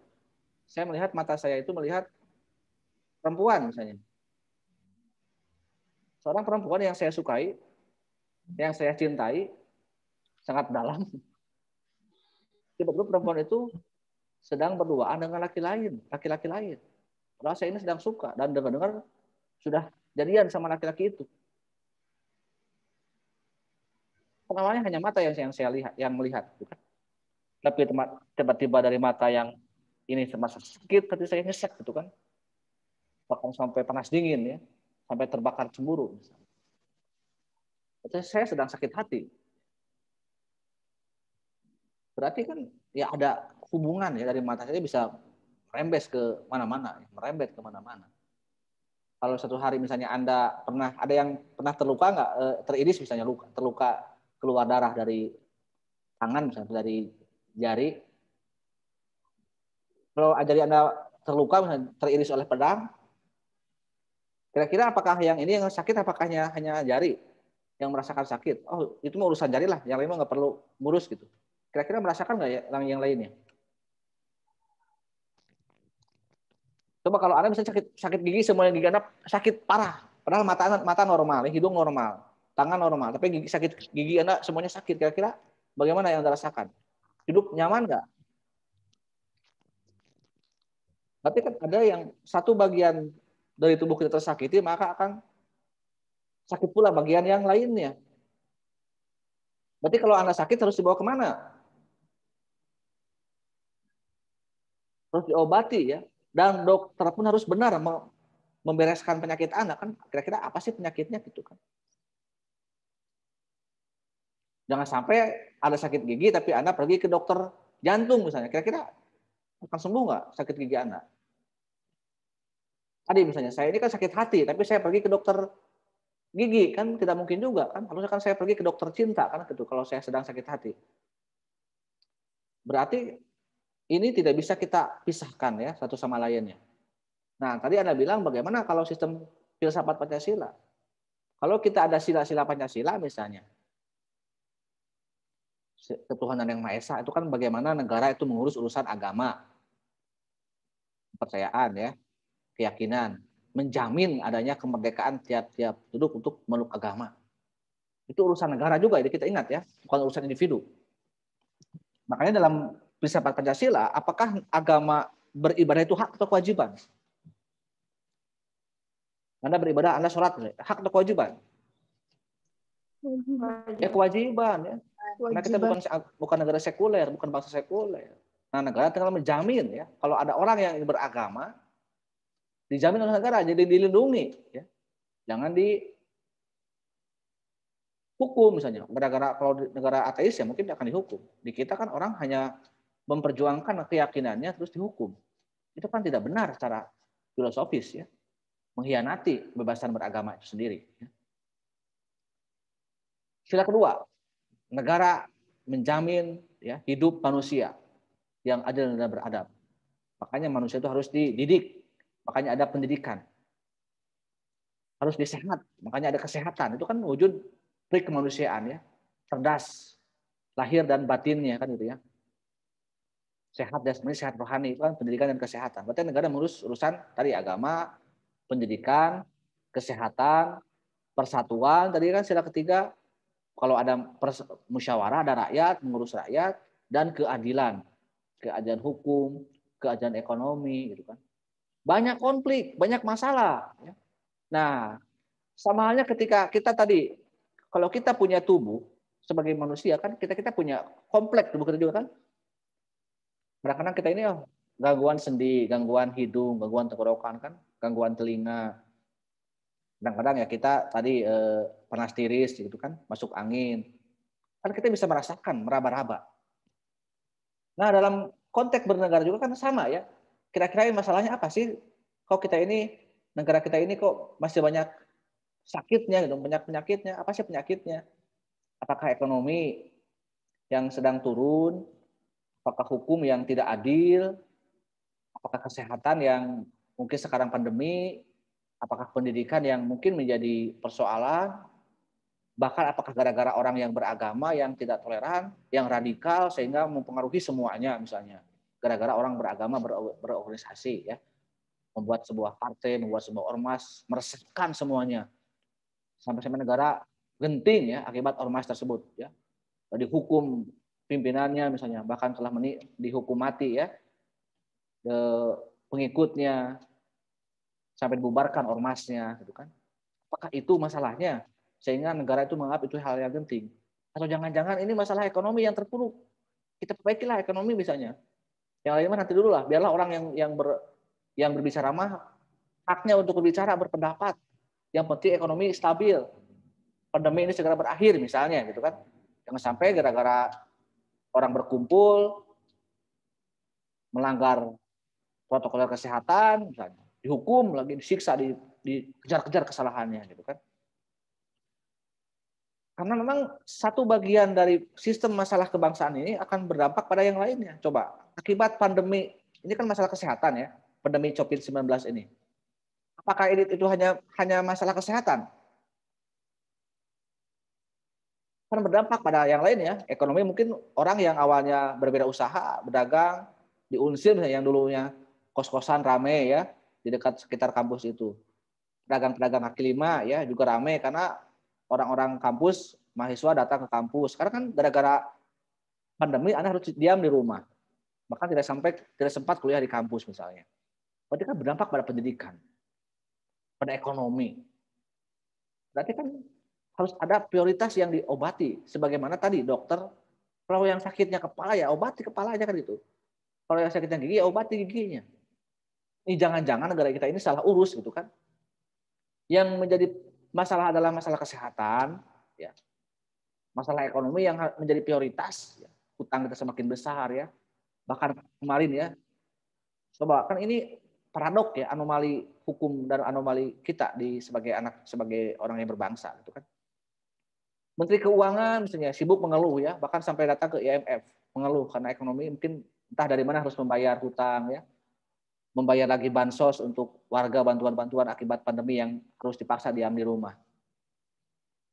Saya melihat mata saya itu melihat perempuan misalnya. Seorang perempuan yang saya sukai, yang saya cintai, sangat dalam. Tiba-tiba perempuan itu sedang berduaan dengan laki-laki lain. Padahal saya ini sedang suka dan dengar-dengar sudah jadian sama laki-laki itu. Awalnya hanya mata yang saya lihat, yang melihat, bukan? Tapi tiba-tiba dari mata yang ini semasa sakit, hati saya nyesek gitu kan, bahkan sampai panas dingin ya, sampai terbakar cemburu. Berarti saya sedang sakit hati. Berarti kan ya ada hubungan ya dari mata saya bisa merembes ke mana-mana, merembet ke mana-mana. Kalau satu hari misalnya Anda ada yang pernah terluka nggak, teriris misalnya terluka keluar darah dari tangan misalnya dari jari. Kalau jari Anda terluka misalnya teriris oleh pedang, kira-kira apakah yang ini yang sakit apakah hanya jari yang merasakan sakit? Oh, itu mau urusan jari lah, yang lain mah nggak perlu ngurus gitu. Kira-kira merasakan nggak ya yang lainnya? Coba kalau Anda misalnya sakit gigi, semuanya gigi Anda sakit parah, padahal mata normal, hidung normal, tangan normal, tapi sakit gigi Anda semuanya sakit. Kira-kira bagaimana yang Anda rasakan? Hidup nyaman nggak? Berarti kan ada yang satu bagian dari tubuh kita tersakiti, maka akan sakit pula bagian yang lainnya. Berarti kalau Anda sakit harus dibawa kemana? Harus diobati ya. Dan dokter pun harus benar membereskan penyakit Anda kan. Kira-kira apa sih penyakitnya gitu kan? Jangan sampai ada sakit gigi tapi Anda pergi ke dokter jantung misalnya. Kira-kira akan sembuh nggak sakit gigi Anda? Tadi misalnya saya ini kan sakit hati tapi saya pergi ke dokter gigi kan tidak mungkin juga kan. Harusnya kan saya pergi ke dokter cinta kan gitu kalau saya sedang sakit hati. Berarti ini tidak bisa kita pisahkan ya satu sama lainnya. Nah, tadi Anda bilang bagaimana kalau sistem filsafat Pancasila? Kalau kita ada sila-sila Pancasila misalnya, ketuhanan yang Maha Esa itu kan bagaimana negara itu mengurus urusan agama, kepercayaan ya, keyakinan, menjamin adanya kemerdekaan tiap-tiap penduduk untuk memeluk agama. Itu urusan negara juga, jadi kita ingat ya, bukan urusan individu. Makanya dalam filsafat Pancasila, apakah agama beribadah itu hak atau kewajiban? Anda beribadah, Anda sholat, hak atau kewajiban? Ya kewajiban ya. Karena kita bukan negara sekuler, bukan bangsa sekuler. Nah negara tinggal menjamin ya, kalau ada orang yang beragama, dijamin oleh negara, jadi dilindungi. Ya. Jangan dihukum misalnya. Gara-gara kalau di negara ateis ya mungkin akan dihukum. Di kita kan orang hanya memperjuangkan keyakinannya terus dihukum. Itu kan tidak benar secara filosofis ya. Mengkhianati kebebasan beragama itu sendiri. Sila kedua, negara menjamin ya, hidup manusia yang adil dan beradab. Makanya manusia itu harus dididik. Makanya ada pendidikan. Harus disehat. Makanya ada kesehatan. Itu kan wujud trik kemanusiaan ya. Cerdas. Lahir dan batinnya kan gitu ya. Sehat jasmani, sehat rohani. Itu kan pendidikan dan kesehatan. Berarti negara mengurus urusan tadi agama, pendidikan, kesehatan, persatuan. Tadi kan sila ketiga, kalau ada musyawarah, ada rakyat, mengurus rakyat, dan keadilan. Keadilan hukum, keadilan ekonomi, gitu kan. Banyak konflik, banyak masalah. Nah, sama halnya ketika kita tadi, kalau kita punya tubuh sebagai manusia, kan kita punya kompleks tubuh kita juga kan. Kadang-kadang kita ini gangguan sendi, gangguan hidung, gangguan tenggorokan kan, gangguan telinga. Kadang-kadang ya kita tadi panas tiris gitu kan, masuk angin. Kan kita bisa merasakan, meraba-raba. Nah, dalam konteks bernegara juga kan sama ya. Kira-kira masalahnya apa sih? Kok kita ini, negara kita ini kok masih banyak sakitnya gitu, banyak penyakitnya. Apa sih penyakitnya? Apakah ekonomi yang sedang turun? apakah hukum yang tidak adil, apakah kesehatan yang mungkin sekarang pandemi, apakah pendidikan yang mungkin menjadi persoalan, bahkan apakah gara-gara orang yang beragama yang tidak toleran, yang radikal sehingga mempengaruhi semuanya misalnya. Gara-gara orang beragama berorganisasi ya, membuat sebuah partai, membuat sebuah ormas, meresahkan semuanya. Sampai-sampai negara genting ya akibat ormas tersebut ya. Dihukum pimpinannya misalnya, bahkan telah dihukum mati ya. Pengikutnya sampai dibubarkan ormasnya gitu kan. Apakah itu masalahnya sehingga negara itu menganggap itu hal yang penting? Atau jangan-jangan ini masalah ekonomi yang terpuruk? Kita perbaikilah ekonomi misalnya. Yang lainnya nanti dulu lah, biarlah orang yang berbicara mah haknya untuk berbicara, berpendapat. Yang penting ekonomi stabil. Pandemi ini segera berakhir misalnya gitu kan. Jangan sampai gara-gara orang berkumpul melanggar protokol kesehatan misalnya, dihukum lagi, disiksa, dikejar-kejar kesalahannya gitu kan. Karena memang satu bagian dari sistem masalah kebangsaan ini akan berdampak pada yang lainnya. Coba, akibat pandemi, ini kan masalah kesehatan ya, pandemi COVID-19 ini. Apakah itu hanya masalah kesehatan? Kan berdampak pada yang lain ya. Ekonomi mungkin orang yang awalnya berbeda usaha, berdagang, diunsir misalnya yang dulunya kos-kosan rame ya, di dekat sekitar kampus itu. Pedagang-pedagang kaki lima ya juga rame karena orang-orang kampus, mahasiswa datang ke kampus. Karena kan gara-gara pandemi Anda harus diam di rumah. Bahkan tidak sempat kuliah di kampus misalnya. Berarti kan berdampak pada pendidikan, pada ekonomi. Berarti kan harus ada prioritas yang diobati. Sebagaimana tadi dokter, kalau yang sakitnya kepala ya obati kepalanya kan itu. Kalau yang sakitnya gigi ya obati giginya. Ini jangan-jangan negara kita ini salah urus gitu kan. Yang menjadi masalah adalah masalah kesehatan, ya. Masalah ekonomi yang menjadi prioritas, ya. Hutang kita semakin besar ya. Bahkan kemarin ya, coba kan ini paradok ya, anomali hukum dan anomali kita sebagai orang yang berbangsa gitu kan. Menteri Keuangan misalnya sibuk mengeluh ya, bahkan sampai datang ke IMF mengeluh karena ekonomi mungkin entah dari mana harus membayar hutang ya, membayar lagi bansos untuk warga bantuan-bantuan akibat pandemi yang harus dipaksa diam di rumah.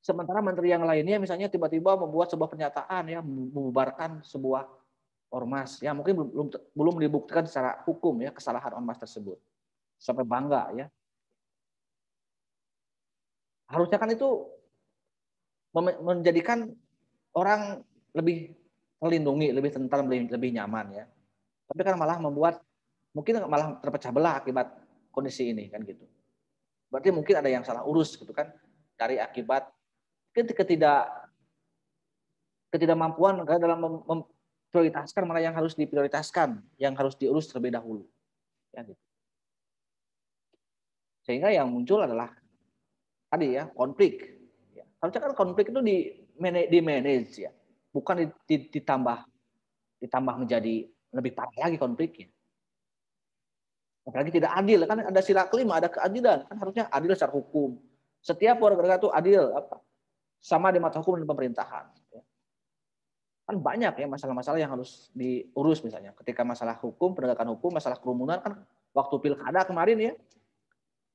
Sementara menteri yang lainnya misalnya tiba-tiba membuat sebuah pernyataan ya, membubarkan sebuah ormas yang mungkin belum dibuktikan secara hukum ya kesalahan ormas tersebut. Sampai bangga ya. Harusnya kan itu menjadikan orang lebih terlindungi, lebih tentram, lebih nyaman ya. Tapi kan malah mungkin malah terpecah belah akibat kondisi ini kan gitu. Berarti mungkin ada yang salah urus gitu kan dari akibat ketidakmampuan negara dalam memprioritaskan mana yang harus diprioritaskan, yang harus diurus terlebih dahulu. Ya, gitu. Sehingga yang muncul adalah tadi ya konflik. Ya. Harusnya kan konflik itu di manage ya, bukan ditambah menjadi lebih parah lagi konfliknya. Apalagi tidak adil kan ada sila kelima, ada keadilan kan harusnya adil secara hukum. Setiap warga negara itu adil sama di mata hukum dan pemerintahan. Kan banyak ya masalah-masalah yang harus diurus misalnya. Ketika masalah hukum, penegakan hukum, masalah kerumunan kan waktu pilkada kemarin ya.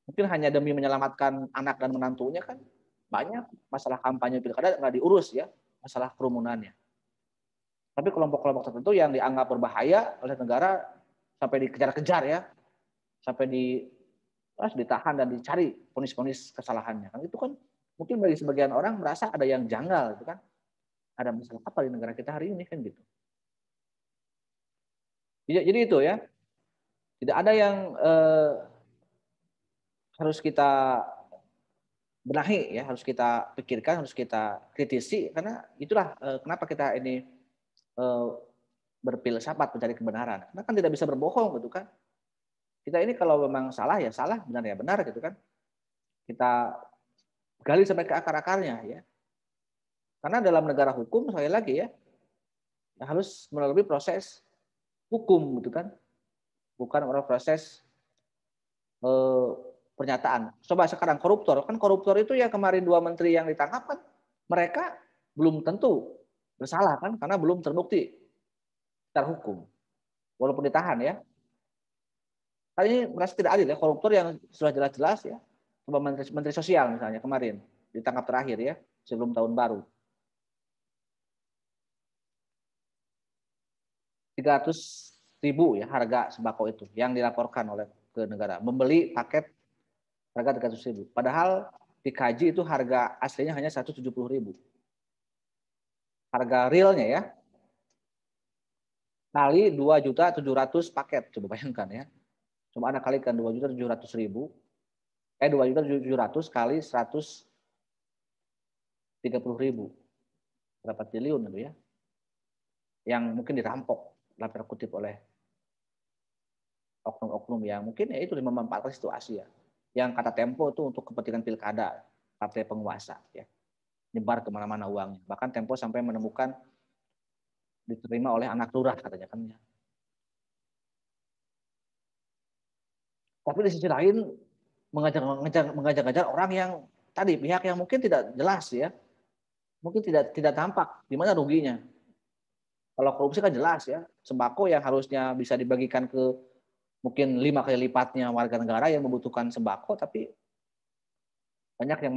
Mungkin hanya demi menyelamatkan anak dan menantunya kan banyak masalah kampanye pilkada nggak diurus ya, masalah kerumunannya. Tapi kelompok-kelompok tertentu yang dianggap berbahaya oleh negara sampai dikejar-kejar ya, sampai ditahan dan dicari vonis-vonis kesalahannya. Kan itu kan mungkin bagi sebagian orang merasa ada yang janggal gitu kan. Ada masalah apa di negara kita hari ini kan gitu. Jadi itu ya. Tidak ada yang harus kita benahi ya, harus kita pikirkan, harus kita kritisi karena itulah kenapa kita ini berfilsafat mencari kebenaran. Karena kan tidak bisa berbohong gitu kan. Kita ini kalau memang salah ya salah, benar ya benar gitu kan. Kita gali sampai ke akar-akarnya ya. Karena dalam negara hukum sekali lagi ya harus melalui proses hukum gitu kan. Bukan melalui proses pernyataan. Coba sekarang koruptor, kan koruptor itu ya kemarin 2 menteri yang ditangkap kan mereka belum tentu bersalah kan karena belum terbukti secara hukum. Walaupun ditahan ya. Kali ini merasa tidak adil ya, koruptor yang sudah jelas-jelas ya. Coba Menteri Sosial misalnya kemarin, ditangkap terakhir ya, sebelum tahun baru. 300.000 ya harga sembako itu yang dilaporkan oleh ke negara. Membeli paket harga 300.000. Padahal dikaji itu harga aslinya hanya 170.000. Harga realnya ya. Kali 2.700.000 paket. Coba bayangkan ya. Cuma Anda kalikan 2.700.000. 2.700.000 kali 130.000. Berapa triliun itu ya. Yang mungkin dirampok dalam tanda kutip oleh oknum-oknum yang mungkin ya itu memanfaatkan situasi ya. Yang kata Tempo itu untuk kepentingan pilkada, partai penguasa ya. Nyebar kemana-mana uangnya. Bahkan Tempo sampai menemukan diterima oleh anak lurah katanya kan ya. Tapi di sisi lain mengajak-ngajak orang yang tadi pihak yang mungkin tidak jelas ya. Mungkin tidak tampak di mana ruginya. Kalau korupsi kan jelas ya, sembako yang harusnya bisa dibagikan ke mungkin 5 kali lipatnya warga negara yang membutuhkan sembako, tapi banyak yang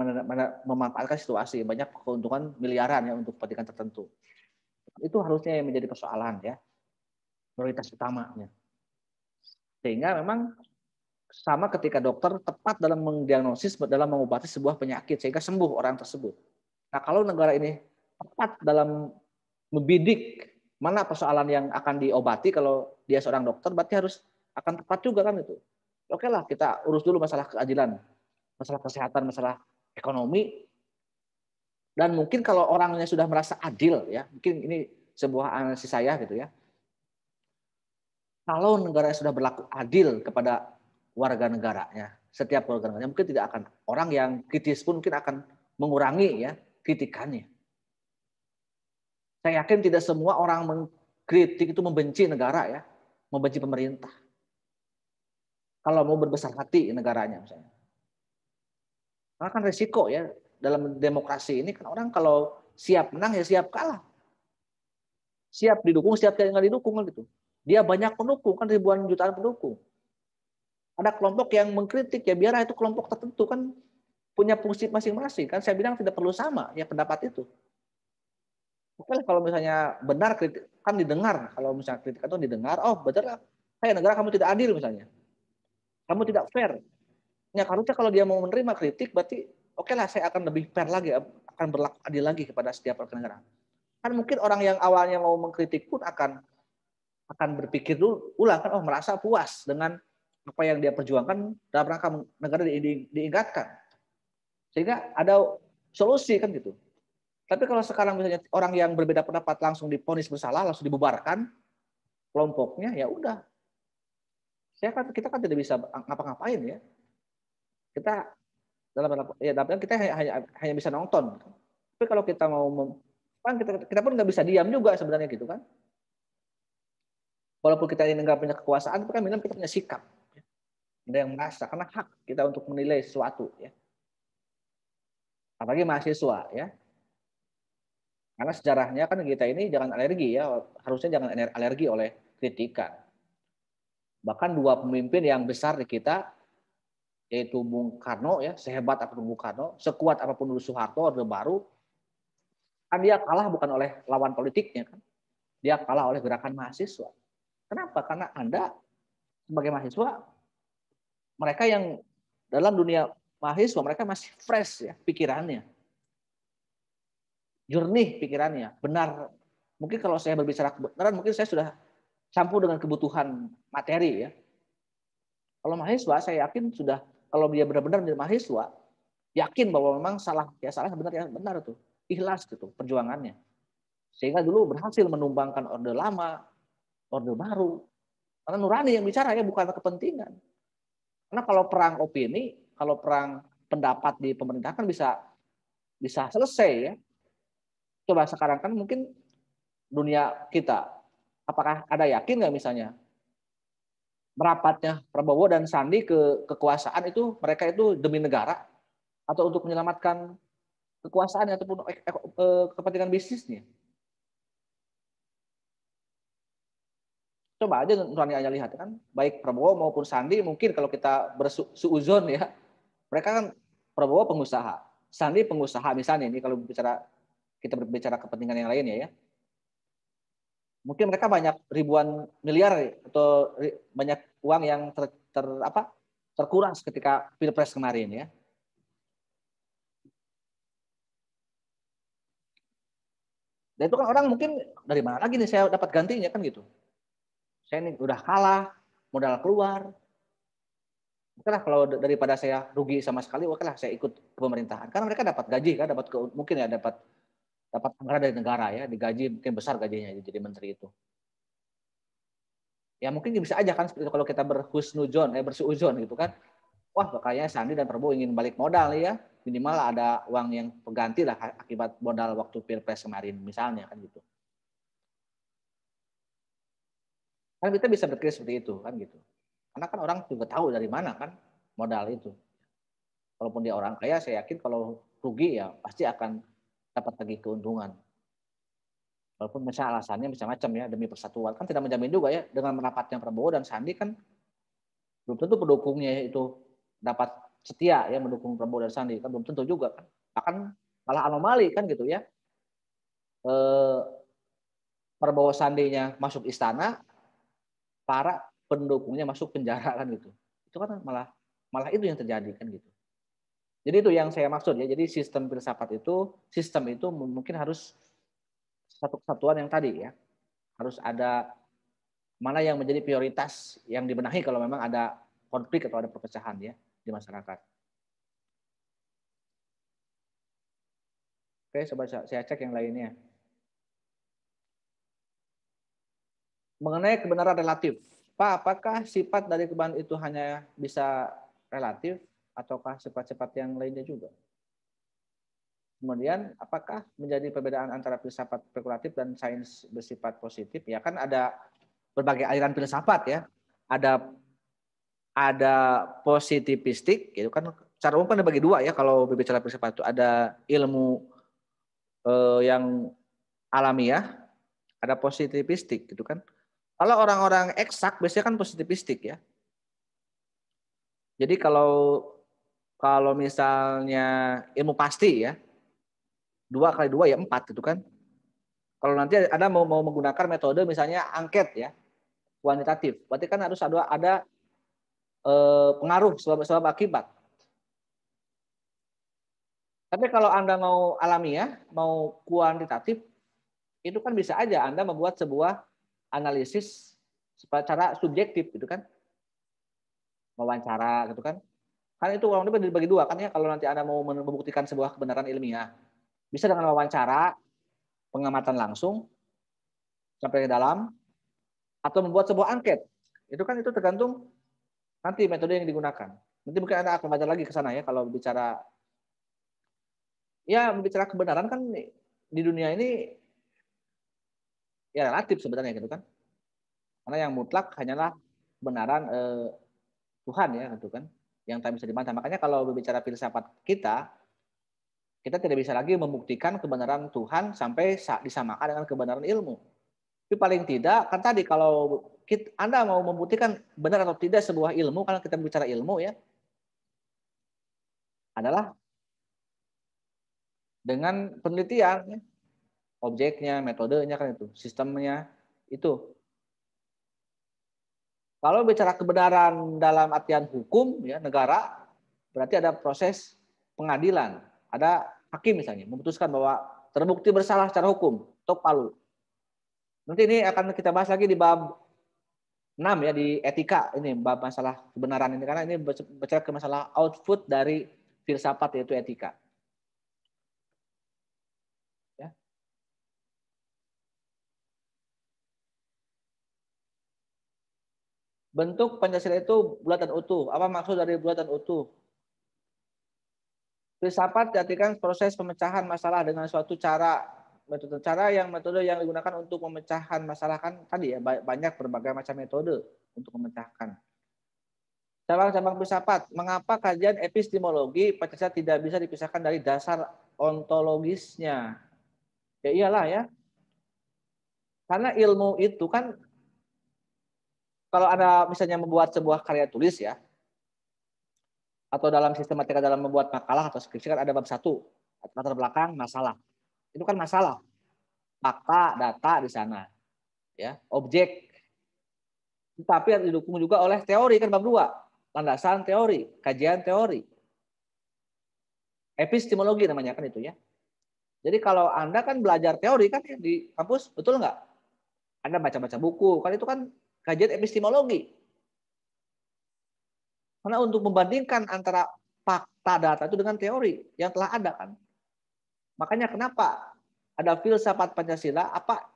memanfaatkan situasi, banyak keuntungan miliaran ya untuk kepentingan tertentu. Itu harusnya yang menjadi persoalan ya, prioritas utamanya. Sehingga memang sama ketika dokter tepat dalam mendiagnosis, dalam mengobati sebuah penyakit sehingga sembuh orang tersebut. Nah kalau negara ini tepat dalam membidik mana persoalan yang akan diobati, kalau dia seorang dokter berarti harus akan tepat juga kan itu. Oke lah kita urus dulu masalah keadilan, masalah kesehatan, masalah ekonomi. Dan mungkin kalau orangnya sudah merasa adil ya, mungkin ini sebuah analisis saya gitu ya. Kalau negara sudah berlaku adil kepada warga negaranya, setiap warga negaranya mungkin tidak akan, orang yang kritis pun mungkin akan mengurangi ya kritikannya. Saya yakin tidak semua orang mengkritik itu membenci negara ya, membenci pemerintah. Kalau mau berbesar hati negaranya misalnya. Karena kan resiko ya dalam demokrasi ini kan orang kalau siap menang ya siap kalah. Siap didukung, siap nggak didukung gitu. Dia banyak pendukung kan, ribuan jutaan pendukung. Ada kelompok yang mengkritik ya biar itu kelompok tertentu kan punya fungsi masing-masing kan. Saya bilang tidak perlu sama ya pendapat itu. Oke, kalau misalnya benar kritik kan didengar, kalau misalnya kritik itu didengar, oh benar saya negara kamu tidak adil misalnya, kamu tidak fair. Ya harusnya kalau dia mau menerima kritik berarti oke lah saya akan lebih fair lagi, akan berlaku adil lagi kepada setiap warga negara. Kan mungkin orang yang awalnya mau mengkritik pun akan berpikir dulu ulang kan, oh merasa puas dengan apa yang dia perjuangkan dalam rangka negara diingatkan, sehingga ada solusi kan gitu. Tapi kalau sekarang misalnya orang yang berbeda pendapat langsung divonis bersalah, langsung dibubarkan kelompoknya, ya udah. Kita kan tidak bisa ngapa-ngapain ya. Kita dalam kita hanya bisa nonton. Tapi kalau kita mau kan kita pun nggak bisa diam juga sebenarnya gitu kan. Walaupun kita ini nggak punya kekuasaan, tapi kan kita punya sikap. Ada yang merasa karena hak kita untuk menilai sesuatu ya. Apalagi mahasiswa ya. Karena sejarahnya kan kita ini jangan alergi ya, harusnya jangan alergi oleh kritikan. Bahkan dua pemimpin yang besar di kita, yaitu Bung Karno ya, sehebat apapun Bung Karno, sekuat apapun dulu Soeharto, Orde Baru, kan dia kalah bukan oleh lawan politiknya kan, dia kalah oleh gerakan mahasiswa. Kenapa? Karena Anda sebagai mahasiswa, mereka yang dalam dunia mahasiswa mereka masih fresh ya pikirannya. Jernih pikirannya, benar. Mungkin kalau saya berbicara kebenaran, mungkin saya sudah campur dengan kebutuhan materi ya. Kalau mahasiswa, saya yakin sudah, kalau dia benar-benar menjadi mahasiswa, yakin bahwa memang salah, ya salah, benar ya benar tuh, ikhlas gitu perjuangannya. Sehingga dulu berhasil menumbangkan orde lama, orde baru. Karena nurani yang bicara ya, bukan kepentingan. Karena kalau perang opini, kalau perang pendapat di pemerintah kan bisa selesai ya. Coba sekarang kan mungkin dunia kita, apakah ada yakin nggak misalnya merapatnya Prabowo dan Sandi ke kekuasaan itu mereka itu demi negara atau untuk menyelamatkan kekuasaan ataupun kepentingan bisnisnya? Coba aja nurani aja lihat kan, baik Prabowo maupun Sandi mungkin kalau kita bersuuzon ya, mereka kan Prabowo pengusaha, Sandi pengusaha misalnya ini kalau kita berbicara kepentingan yang lain ya. Mungkin mereka banyak ribuan miliar atau banyak uang yang terkuras ketika Pilpres kemarin ya. Dan itu kan orang mungkin dari mana lagi nih saya dapat gantinya kan gitu. Saya ini udah kalah, modal keluar. Okelah kalau daripada saya rugi sama sekali, okelah saya ikut ke pemerintahan. Karena mereka dapat gaji kan, mungkin ya dapat anggaran dari negara ya, digaji mungkin besar gajinya jadi menteri itu. Ya mungkin bisa aja kan seperti itu kalau kita bersuuzon gitu kan. Wah, kayaknya Sandi dan Prabowo ingin balik modal ya. Minimal ada uang yang pengganti lah akibat modal waktu Pilpres kemarin misalnya kan gitu. Kan kita bisa berpikir seperti itu kan gitu. Karena kan orang juga tahu dari mana kan modal itu. Walaupun dia orang kaya, saya yakin kalau rugi ya pasti akan dapat lagi keuntungan. Walaupun misalnya alasannya macam-macam ya demi persatuan, kan tidak menjamin juga ya dengan merapatnya Prabowo dan Sandi kan belum tentu pendukungnya itu dapat setia ya mendukung Prabowo dan Sandi, kan belum tentu juga kan. Bahkan malah anomali kan gitu ya. Prabowo Sandinya masuk istana, para pendukungnya masuk penjara kan gitu. Itu kan malah itu yang terjadi kan gitu. Jadi itu yang saya maksud ya. Jadi sistem filsafat itu mungkin harus satu kesatuan yang tadi ya. Harus ada mana yang menjadi prioritas yang dibenahi kalau memang ada konflik atau ada perpecahan ya di masyarakat. Oke, coba saya cek yang lainnya. Mengenai kebenaran relatif. Pak, apakah sifat dari kebenaran itu hanya bisa relatif ataukah sifat-sifat yang lainnya juga? Kemudian, apakah menjadi perbedaan antara filsafat spekulatif dan sains bersifat positif? Ya kan ada berbagai aliran filsafat ya. Ada positivistik, itu kan secara umum kan dibagi dua ya kalau berbicara filsafat itu. Ada ilmu yang alamiah, ada positivistik gitu kan. Kalau orang-orang eksak biasanya kan positivistik ya. Jadi kalau misalnya ilmu pasti ya, 2 kali 2 ya 4 gitu kan. Kalau nanti ada mau menggunakan metode misalnya angket ya, kuantitatif, berarti kan harus ada pengaruh sebab akibat. Tapi kalau Anda mau alamiah, mau kuantitatif, itu kan bisa aja Anda membuat sebuah analisis secara subjektif gitu kan. Wawancara gitu kan. Kan itu kurang lebih dibagi dua kan ya kalau nanti Anda mau membuktikan sebuah kebenaran ilmiah. Bisa dengan wawancara, pengamatan langsung sampai ke dalam, atau membuat sebuah angket. Itu kan itu tergantung nanti metode yang digunakan. Nanti mungkin Anda akan baca lagi ke sana ya kalau bicara kebenaran kan di dunia ini ya relatif sebenarnya gitu kan. Karena yang mutlak hanyalah kebenaran Tuhan ya gitu kan, yang tak bisa dibantah. Makanya kalau berbicara filsafat kita tidak bisa lagi membuktikan kebenaran Tuhan sampai disamakan dengan kebenaran ilmu. Tapi paling tidak kan tadi kalau Anda mau membuktikan benar atau tidak sebuah ilmu, kalau kita bicara ilmu ya, adalah dengan penelitian ya, objeknya, metodenya kan itu, sistemnya itu. Kalau bicara kebenaran dalam artian hukum ya negara, berarti ada proses pengadilan, ada hakim misalnya memutuskan bahwa terbukti bersalah secara hukum, tok palu. Nanti ini akan kita bahas lagi di bab 6 ya di etika ini bab masalah kebenaran ini karena ini bicara ke masalah output dari filsafat yaitu etika. Ya. Bentuk Pancasila itu bulat dan utuh. Apa maksud dari bulat dan utuh? Filsafat diartikan proses pemecahan masalah dengan suatu metode yang digunakan untuk pemecahan masalah kan tadi ya banyak berbagai macam metode untuk memecahkan. Cabang-cabang filsafat, mengapa kajian epistemologi Pancasila tidak bisa dipisahkan dari dasar ontologisnya? Ya iyalah ya. Karena ilmu itu kan kalau Anda misalnya membuat sebuah karya tulis ya, atau dalam sistematika dalam membuat makalah atau skripsi kan ada bab 1, latar belakang masalah. Itu kan masalah. Fakta, data di sana. Ya, objek. Tapi harus didukung juga oleh teori kan bab 2. Landasan teori, kajian teori. Epistemologi namanya kan itu ya. Jadi kalau Anda kan belajar teori kan ya, di kampus, betul nggak? Anda baca-baca buku, kan itu kan kajian epistemologi. Karena untuk membandingkan antara fakta data itu dengan teori yang telah ada kan. Makanya kenapa ada filsafat Pancasila, apa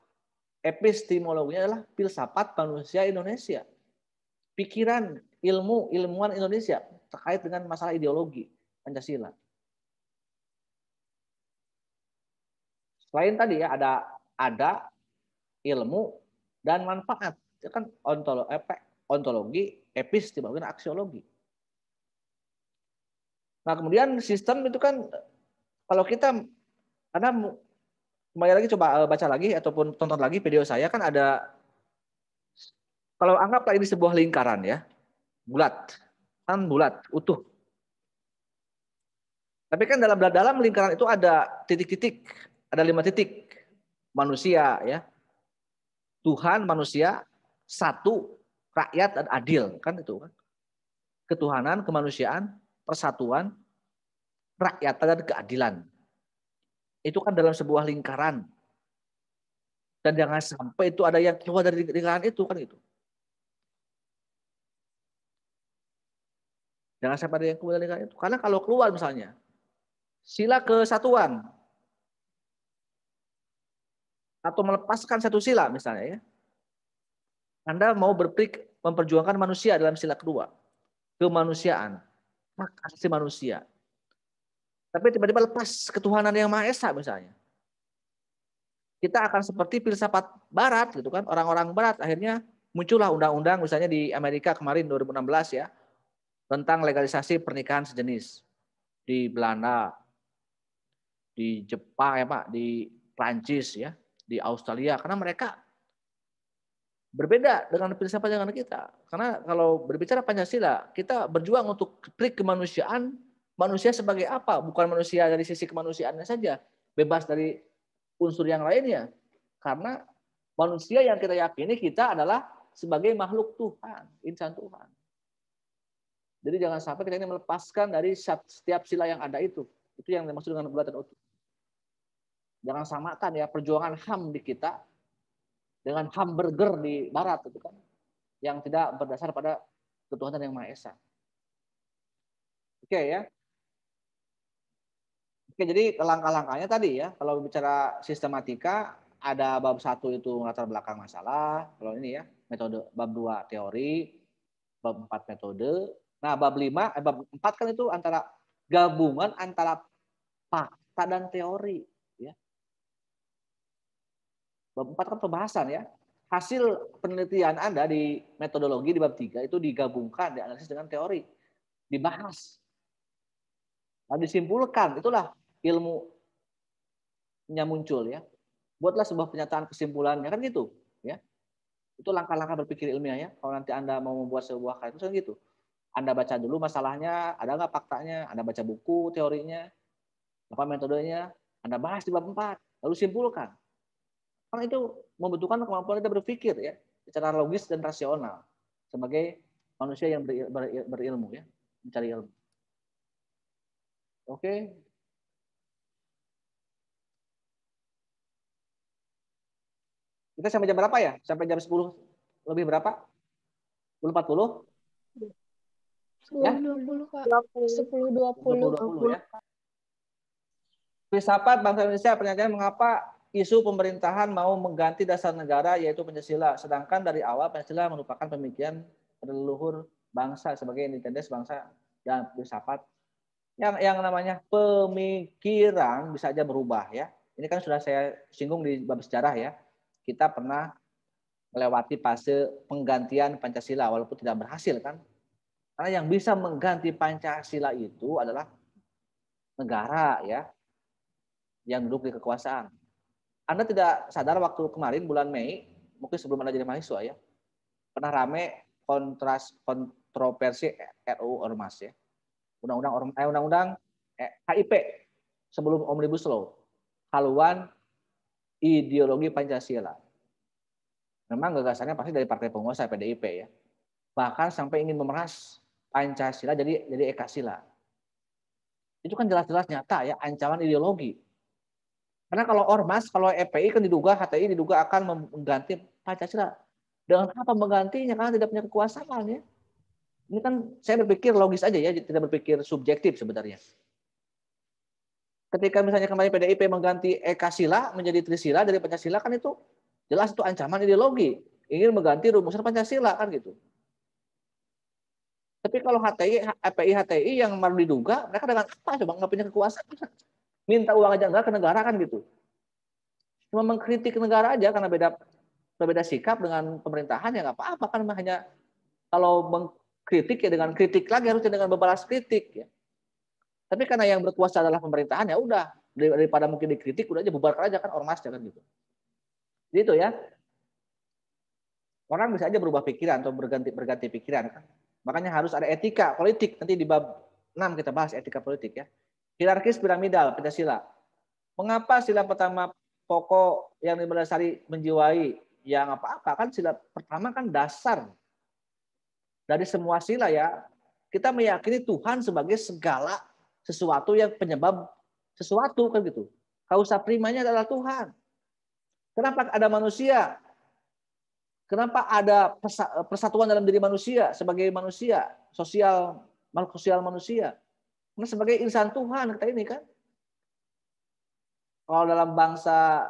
epistemologinya adalah filsafat manusia Indonesia. Pikiran, ilmu, ilmuwan Indonesia terkait dengan masalah ideologi Pancasila. Selain tadi ya ada ilmu dan manfaat. Itu kan ontologi, epistemologi, dan aksiologi. Nah, kemudian sistem itu kan kalau kita karena kembali lagi coba baca lagi ataupun tonton lagi video saya kan ada kalau anggaplah ini sebuah lingkaran ya. Bulat. Kan bulat, utuh. Tapi kan dalam lingkaran itu ada titik-titik, ada 5 titik. Manusia ya. Tuhan, manusia, satu, rakyat dan adil, kan itu kan. Ketuhanan, kemanusiaan, persatuan, rakyat dan keadilan. Itu kan dalam sebuah lingkaran. Dan jangan sampai itu ada yang keluar dari lingkaran itu kan itu. Jangan sampai ada yang keluar dari lingkaran itu. Karena kalau keluar misalnya sila kesatuan atau melepaskan satu sila misalnya ya. Anda mau memperjuangkan manusia dalam sila kedua. Kemanusiaan, hak asasi manusia. Tapi tiba-tiba lepas ketuhanan yang Maha Esa misalnya. Kita akan seperti filsafat barat gitu kan, orang-orang barat akhirnya muncullah undang-undang misalnya di Amerika kemarin 2016 ya tentang legalisasi pernikahan sejenis. Di Belanda, di Jepang ya Pak, di Prancis ya, di Australia karena mereka berbeda dengan filsafat yang ada kita. Karena kalau berbicara Pancasila, kita berjuang untuk trik kemanusiaan, manusia sebagai apa? Bukan manusia dari sisi kemanusiaannya saja, bebas dari unsur yang lainnya. Karena manusia yang kita yakini kita adalah sebagai makhluk Tuhan, insan Tuhan. Jadi jangan sampai kita ini melepaskan dari setiap sila yang ada itu. Itu yang dimaksud dengan bulat dan utuh. Jangan samakan ya perjuangan HAM di kita dengan hamburger di barat itu kan yang tidak berdasar pada ketuhanan yang Maha Esa. Oke ya. Oke, jadi langkah-langkahnya tadi ya, kalau bicara sistematika ada bab 1 itu latar belakang masalah, kalau ini ya, metode bab 2 teori, bab 4 metode. Nah, bab 4 kan itu antara gabungan antara fakta dan teori ya. Bab 4 kan pembahasan ya. Hasil penelitian Anda di metodologi di bab 3 itu digabungkan, dianalisis dengan teori. Dibahas. Lalu disimpulkan, itulah ilmunya muncul ya. Buatlah sebuah pernyataan kesimpulannya kan gitu ya. Itu langkah-langkah berpikir ilmiah ya. Kalau nanti Anda mau membuat sebuah karya itu kan gitu. Anda baca dulu masalahnya, ada nggak faktanya, Anda baca buku teorinya, apa metodenya, Anda bahas di bab 4, lalu simpulkan. Karena itu membutuhkan kemampuan kita berpikir ya, secara logis dan rasional sebagai manusia yang berilmu ya, mencari ilmu. Oke. Kita sampai jam berapa ya? Sampai jam 10 lebih berapa? 10.40? 10.20 Kak. 10.20. 10.20 ya. Filsafat bangsa Indonesia pernyataan mengapa isu pemerintahan mau mengganti dasar negara yaitu Pancasila, sedangkan dari awal Pancasila merupakan pemikiran leluhur bangsa sebagai identitas bangsa dan filsafat yang namanya pemikiran bisa aja berubah ya. Ini kan sudah saya singgung di bab sejarah ya. Kita pernah melewati fase penggantian Pancasila walaupun tidak berhasil kan. Karena yang bisa mengganti Pancasila itu adalah negara ya yang duduk di kekuasaan. Anda tidak sadar waktu kemarin bulan Mei, mungkin sebelum Anda jadi mahasiswa ya, pernah rame kontroversi RUU Ormas ya. Undang-undang HIP sebelum Omnibus Law. Haluan ideologi Pancasila. Memang gagasannya pasti dari partai penguasa PDIP ya. Bahkan sampai ingin memeras Pancasila jadi Ekasila. Itu kan jelas-jelas nyata ya, ancaman ideologi. Karena kalau Ormas, kalau EPI kan diduga, HTI diduga akan mengganti Pancasila. Dengan apa menggantinya? Karena tidak punya kekuasaan ya. Ini kan saya berpikir logis aja ya, tidak berpikir subjektif sebenarnya. Ketika misalnya kemarin PDIP mengganti Ekasila menjadi Trisila dari Pancasila, kan itu jelas itu ancaman ideologi. Ingin mengganti rumusan Pancasila kan gitu. Tapi kalau HTI, EPI, HTI yang baru diduga, mereka dengan apa coba nggak punya kekuasaan? Minta uang aja enggak ke negara kan gitu. Cuma mengkritik negara aja karena berbeda sikap dengan pemerintahan ya nggak apa-apa kan, hanya kalau mengkritik ya dengan kritik lagi, harusnya dengan membalas kritik ya. Tapi karena yang berkuasa adalah pemerintahan ya udah, daripada mungkin dikritik udah aja bubarkan aja kan ormasnya kan gitu. Jadi itu ya. Orang bisa aja berubah pikiran atau berganti pikiran kan. Makanya harus ada etika politik. Nanti di bab 6 kita bahas etika politik ya. Hierarkis piramidal Pancasila. Mengapa sila pertama pokok yang dimerdasari menjiwai yang apa-apa kan sila pertama kan dasar dari semua sila ya. Kita meyakini Tuhan sebagai segala sesuatu yang penyebab sesuatu kan gitu. Kausa primanya adalah Tuhan. Kenapa ada manusia? Kenapa ada persatuan dalam diri manusia sebagai manusia, makhluk sosial manusia? Karena sebagai insan Tuhan kita ini kan. Kalau dalam bangsa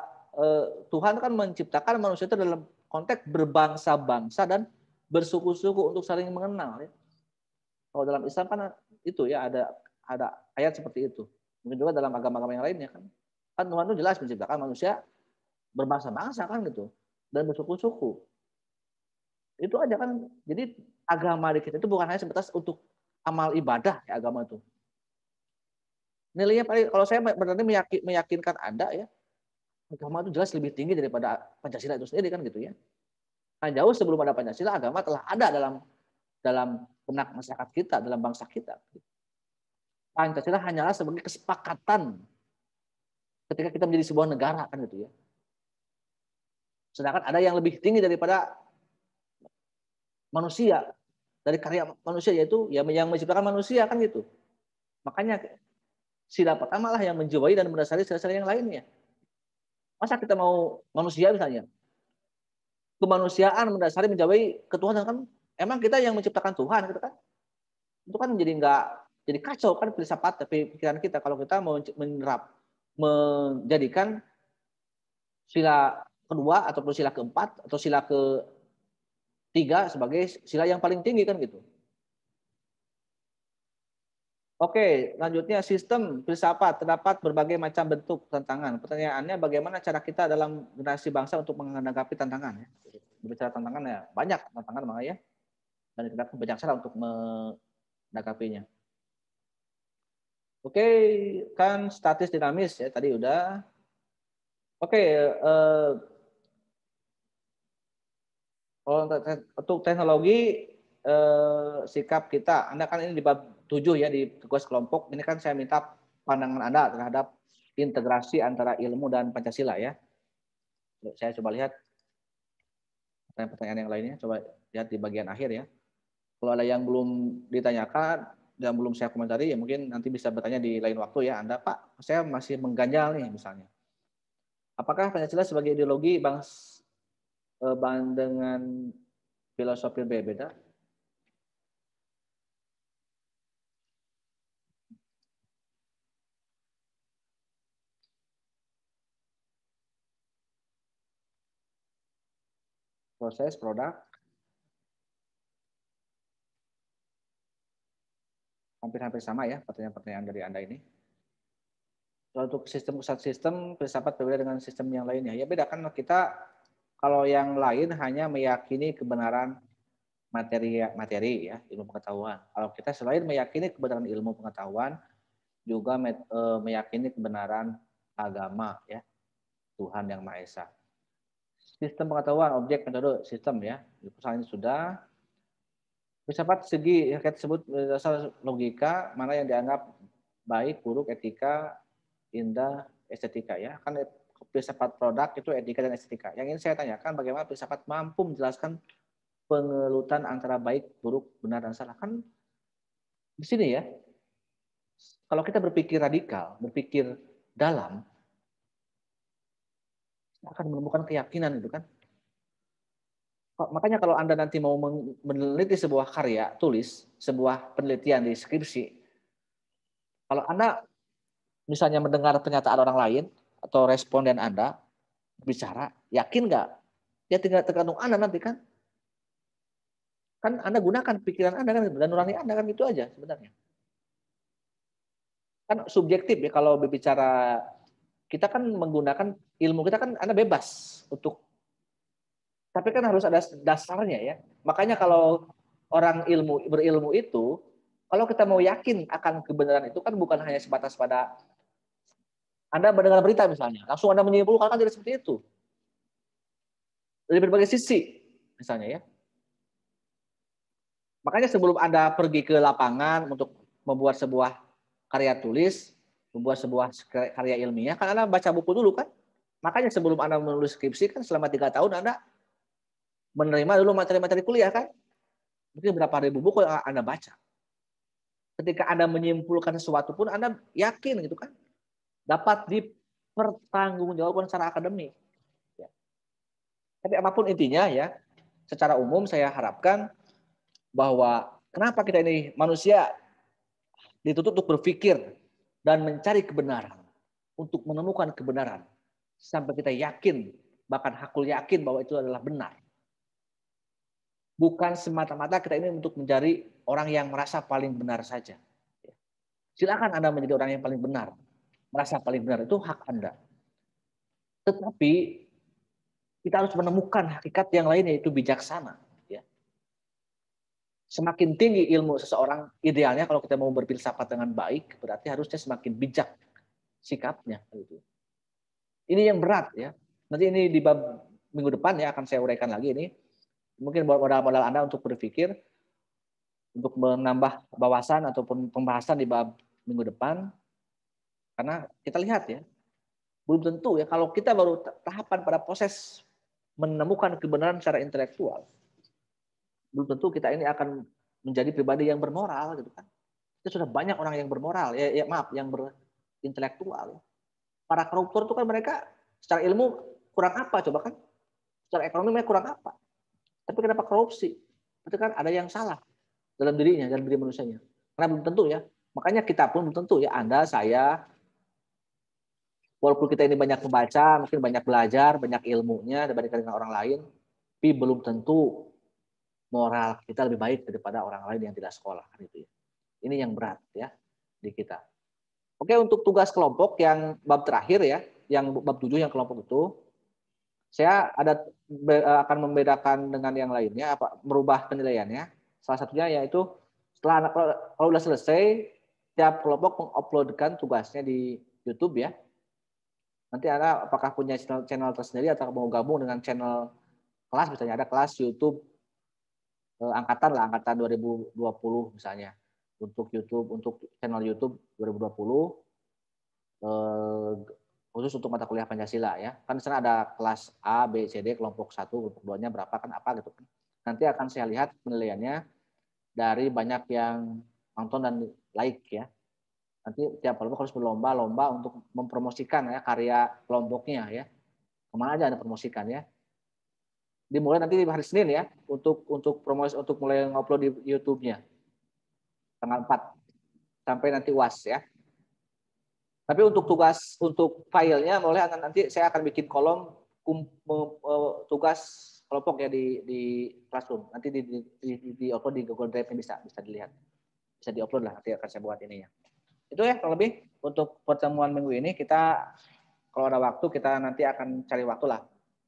Tuhan kan menciptakan manusia itu dalam konteks berbangsa-bangsa dan bersuku-suku untuk saling mengenal. Ya. Kalau dalam Islam kan itu ya ada ayat seperti itu. Mungkin juga dalam agama-agama yang lainnya kan. Kan Tuhan itu jelas menciptakan manusia berbangsa-bangsa kan gitu dan bersuku-suku. Itu aja kan. Jadi agama di kita itu bukan hanya sebatas untuk amal ibadah ya agama itu. Nilainya kalau saya berarti meyakinkan Anda ya, agama itu jelas lebih tinggi daripada Pancasila itu sendiri kan gitu ya. Nah, jauh sebelum ada Pancasila, agama telah ada dalam benak masyarakat kita, dalam bangsa kita. Pancasila hanyalah sebagai kesepakatan ketika kita menjadi sebuah negara kan gitu ya. Sedangkan ada yang lebih tinggi daripada manusia, dari karya manusia, yaitu yang menciptakan manusia kan gitu. Makanya sila pertama lah yang menjiwai dan mendasari sila-sila yang lainnya. Masa kita mau manusia misalnya, kemanusiaan mendasari menjiwai ketuhanan kan, emang kita yang menciptakan Tuhan gitu kan? Itu kan jadi kacau kan filsafat tapi pikiran kita kalau kita mau menjadikan sila kedua ataupun sila keempat atau sila ketiga sebagai sila yang paling tinggi kan gitu. Oke, lanjutnya sistem filsafat terdapat berbagai macam bentuk tantangan. Pertanyaannya bagaimana cara kita dalam generasi bangsa untuk menghadapi tantangan ya. Berbicara tantangan ya banyak tantangan makanya dan kita banyak cara untuk menghadapinya. Oke, kan statis dinamis ya tadi udah. Oke, untuk teknologi sikap kita, Anda kan ini di bab 7 ya di tugas kelompok. Ini kan saya minta pandangan Anda terhadap integrasi antara ilmu dan Pancasila ya. Saya coba lihat pertanyaan-pertanyaan yang lainnya, coba lihat di bagian akhir ya. Kalau ada yang belum ditanyakan dan belum saya komentari ya mungkin nanti bisa bertanya di lain waktu ya. Anda Pak, saya masih mengganjal nih misalnya. Apakah Pancasila sebagai ideologi dengan filosofi berbeda? Proses, produk, hampir-hampir sama ya pertanyaan-pertanyaan dari Anda ini. Kalau untuk sistem filsafat berbeda dengan sistem yang lainnya. Ya beda kan kita kalau yang lain hanya meyakini kebenaran materi ya, ilmu pengetahuan. Kalau kita selain meyakini kebenaran ilmu pengetahuan, juga meyakini kebenaran agama ya, Tuhan yang Maha Esa. Sistem pengetahuan, objek, metode, sistem ya. Persoalan ini sudah. Filsafat segi yang kita sebut berdasar logika, mana yang dianggap baik, buruk, etika, indah, estetika ya. Kan filsafat produk itu etika dan estetika. Yang ini saya tanyakan bagaimana filsafat mampu menjelaskan pengelutan antara baik, buruk, benar dan salah. Kan di sini ya. Kalau kita berpikir radikal, berpikir dalam, akan menemukan keyakinan itu kan. Makanya kalau Anda nanti mau meneliti sebuah karya tulis, sebuah penelitian di skripsi, kalau Anda misalnya mendengar pernyataan orang lain atau responden Anda bicara, yakin nggak? Ya tinggal tergantung Anda nanti kan. Kan Anda gunakan pikiran Anda kan dan nurani Anda kan itu aja sebenarnya. Kan subjektif ya kalau berbicara, kita kan menggunakan ilmu kita kan Anda bebas untuk, tapi kan harus ada dasarnya ya. Makanya kalau orang berilmu itu, kalau kita mau yakin akan kebenaran itu kan bukan hanya sebatas pada Anda mendengar berita misalnya, langsung Anda menyimpulkan kan tidak seperti itu. Dari berbagai sisi misalnya ya. Makanya sebelum Anda pergi ke lapangan untuk membuat sebuah karya tulis, membuat sebuah karya ilmiah, kan Anda baca buku dulu kan. Makanya sebelum Anda menulis skripsi kan selama 3 tahun Anda menerima dulu materi-materi kuliah kan. Mungkin berapa ribu buku yang Anda baca. Ketika Anda menyimpulkan sesuatu pun Anda yakin gitu kan. Dapat dipertanggungjawabkan secara akademik. Ya. Tapi apapun intinya ya, secara umum saya harapkan bahwa kenapa kita ini manusia dituntut untuk berpikir dan mencari kebenaran. Untuk menemukan kebenaran. Sampai kita yakin, bahkan hakul yakin bahwa itu adalah benar. Bukan semata-mata kita ini untuk mencari orang yang merasa paling benar saja. Silakan Anda menjadi orang yang paling benar. Merasa paling benar, itu hak Anda. Tetapi kita harus menemukan hakikat yang lain, yaitu bijaksana. Ya. Semakin tinggi ilmu seseorang, idealnya kalau kita mau berfilsafat dengan baik, berarti harusnya semakin bijak sikapnya. Ini yang berat ya. Nanti ini di bab minggu depan ya akan saya uraikan lagi ini. Mungkin modal-modal Anda untuk berpikir, untuk menambah wawasan ataupun pembahasan di bab minggu depan. Karena kita lihat ya, belum tentu ya kalau kita baru tahapan pada proses menemukan kebenaran secara intelektual, belum tentu kita ini akan menjadi pribadi yang bermoral gitu kan. Kita sudah banyak orang yang bermoral, yang berintelektual. Para koruptor itu kan mereka secara ilmu kurang apa coba kan? Secara ekonomi mereka kurang apa? Tapi kenapa korupsi? Itu kan ada yang salah dalam dirinya, dalam diri manusianya. Karena belum tentu ya. Makanya kita pun belum tentu ya, Anda, saya, walaupun kita ini banyak membaca, mungkin banyak belajar, banyak ilmunya dibandingkan dengan orang lain, tapi belum tentu moral kita lebih baik daripada orang lain yang tidak sekolah. Gitu ya. Ini yang berat ya di kita. Oke, untuk tugas kelompok yang bab terakhir ya, yang bab 7 yang kelompok itu, saya akan membedakan dengan yang lainnya, merubah penilaiannya. Salah satunya yaitu setelah kalau sudah selesai, tiap kelompok menguploadkan tugasnya di YouTube ya. Nanti Anda apakah punya channel tersendiri atau mau gabung dengan channel kelas, misalnya ada kelas YouTube angkatan 2020 misalnya. Untuk YouTube, untuk channel YouTube 2020 khusus untuk mata kuliah Pancasila ya. Kan di sana ada kelas A, B, C, D, kelompok 1, kelompok 2-nya berapa kan apa gitu kan. Nanti akan saya lihat penilaiannya dari banyak yang nonton dan like ya. Nanti tiap kelompok harus berlomba-lomba untuk mempromosikan ya karya kelompoknya ya. Kemana aja Anda promosikan ya. Dimulai nanti hari Senin ya untuk promosi untuk mulai ngupload di YouTube-nya. Tanggal 4 sampai nanti UAS ya. Tapi untuk tugas untuk filenya boleh nanti saya akan bikin kolom tugas kelompok ya di Classroom. Nanti di upload di Google Drive bisa dilihat. Bisa di-upload lah, nanti akan saya buat ini ya. Itu ya kalau lebih untuk pertemuan minggu ini kita kalau ada waktu kita nanti akan cari waktu lah.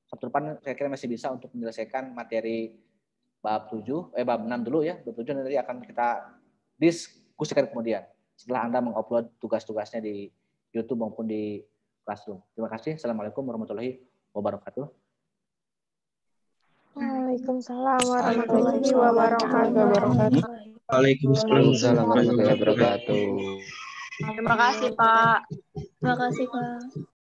Sabtu depan saya kira masih bisa untuk menyelesaikan materi bab 7, bab 6 dulu ya. Bab 7 nanti akan kita diskusikan kemudian setelah Anda mengupload tugas-tugasnya di YouTube maupun di Classroom. Terima kasih. Assalamualaikum warahmatullahi wabarakatuh. Waalaikumsalam warahmatullahi wabarakatuh. Waalaikumsalam warahmatullahi wabarakatuh. Terima kasih, Pak. Terima kasih, Pak.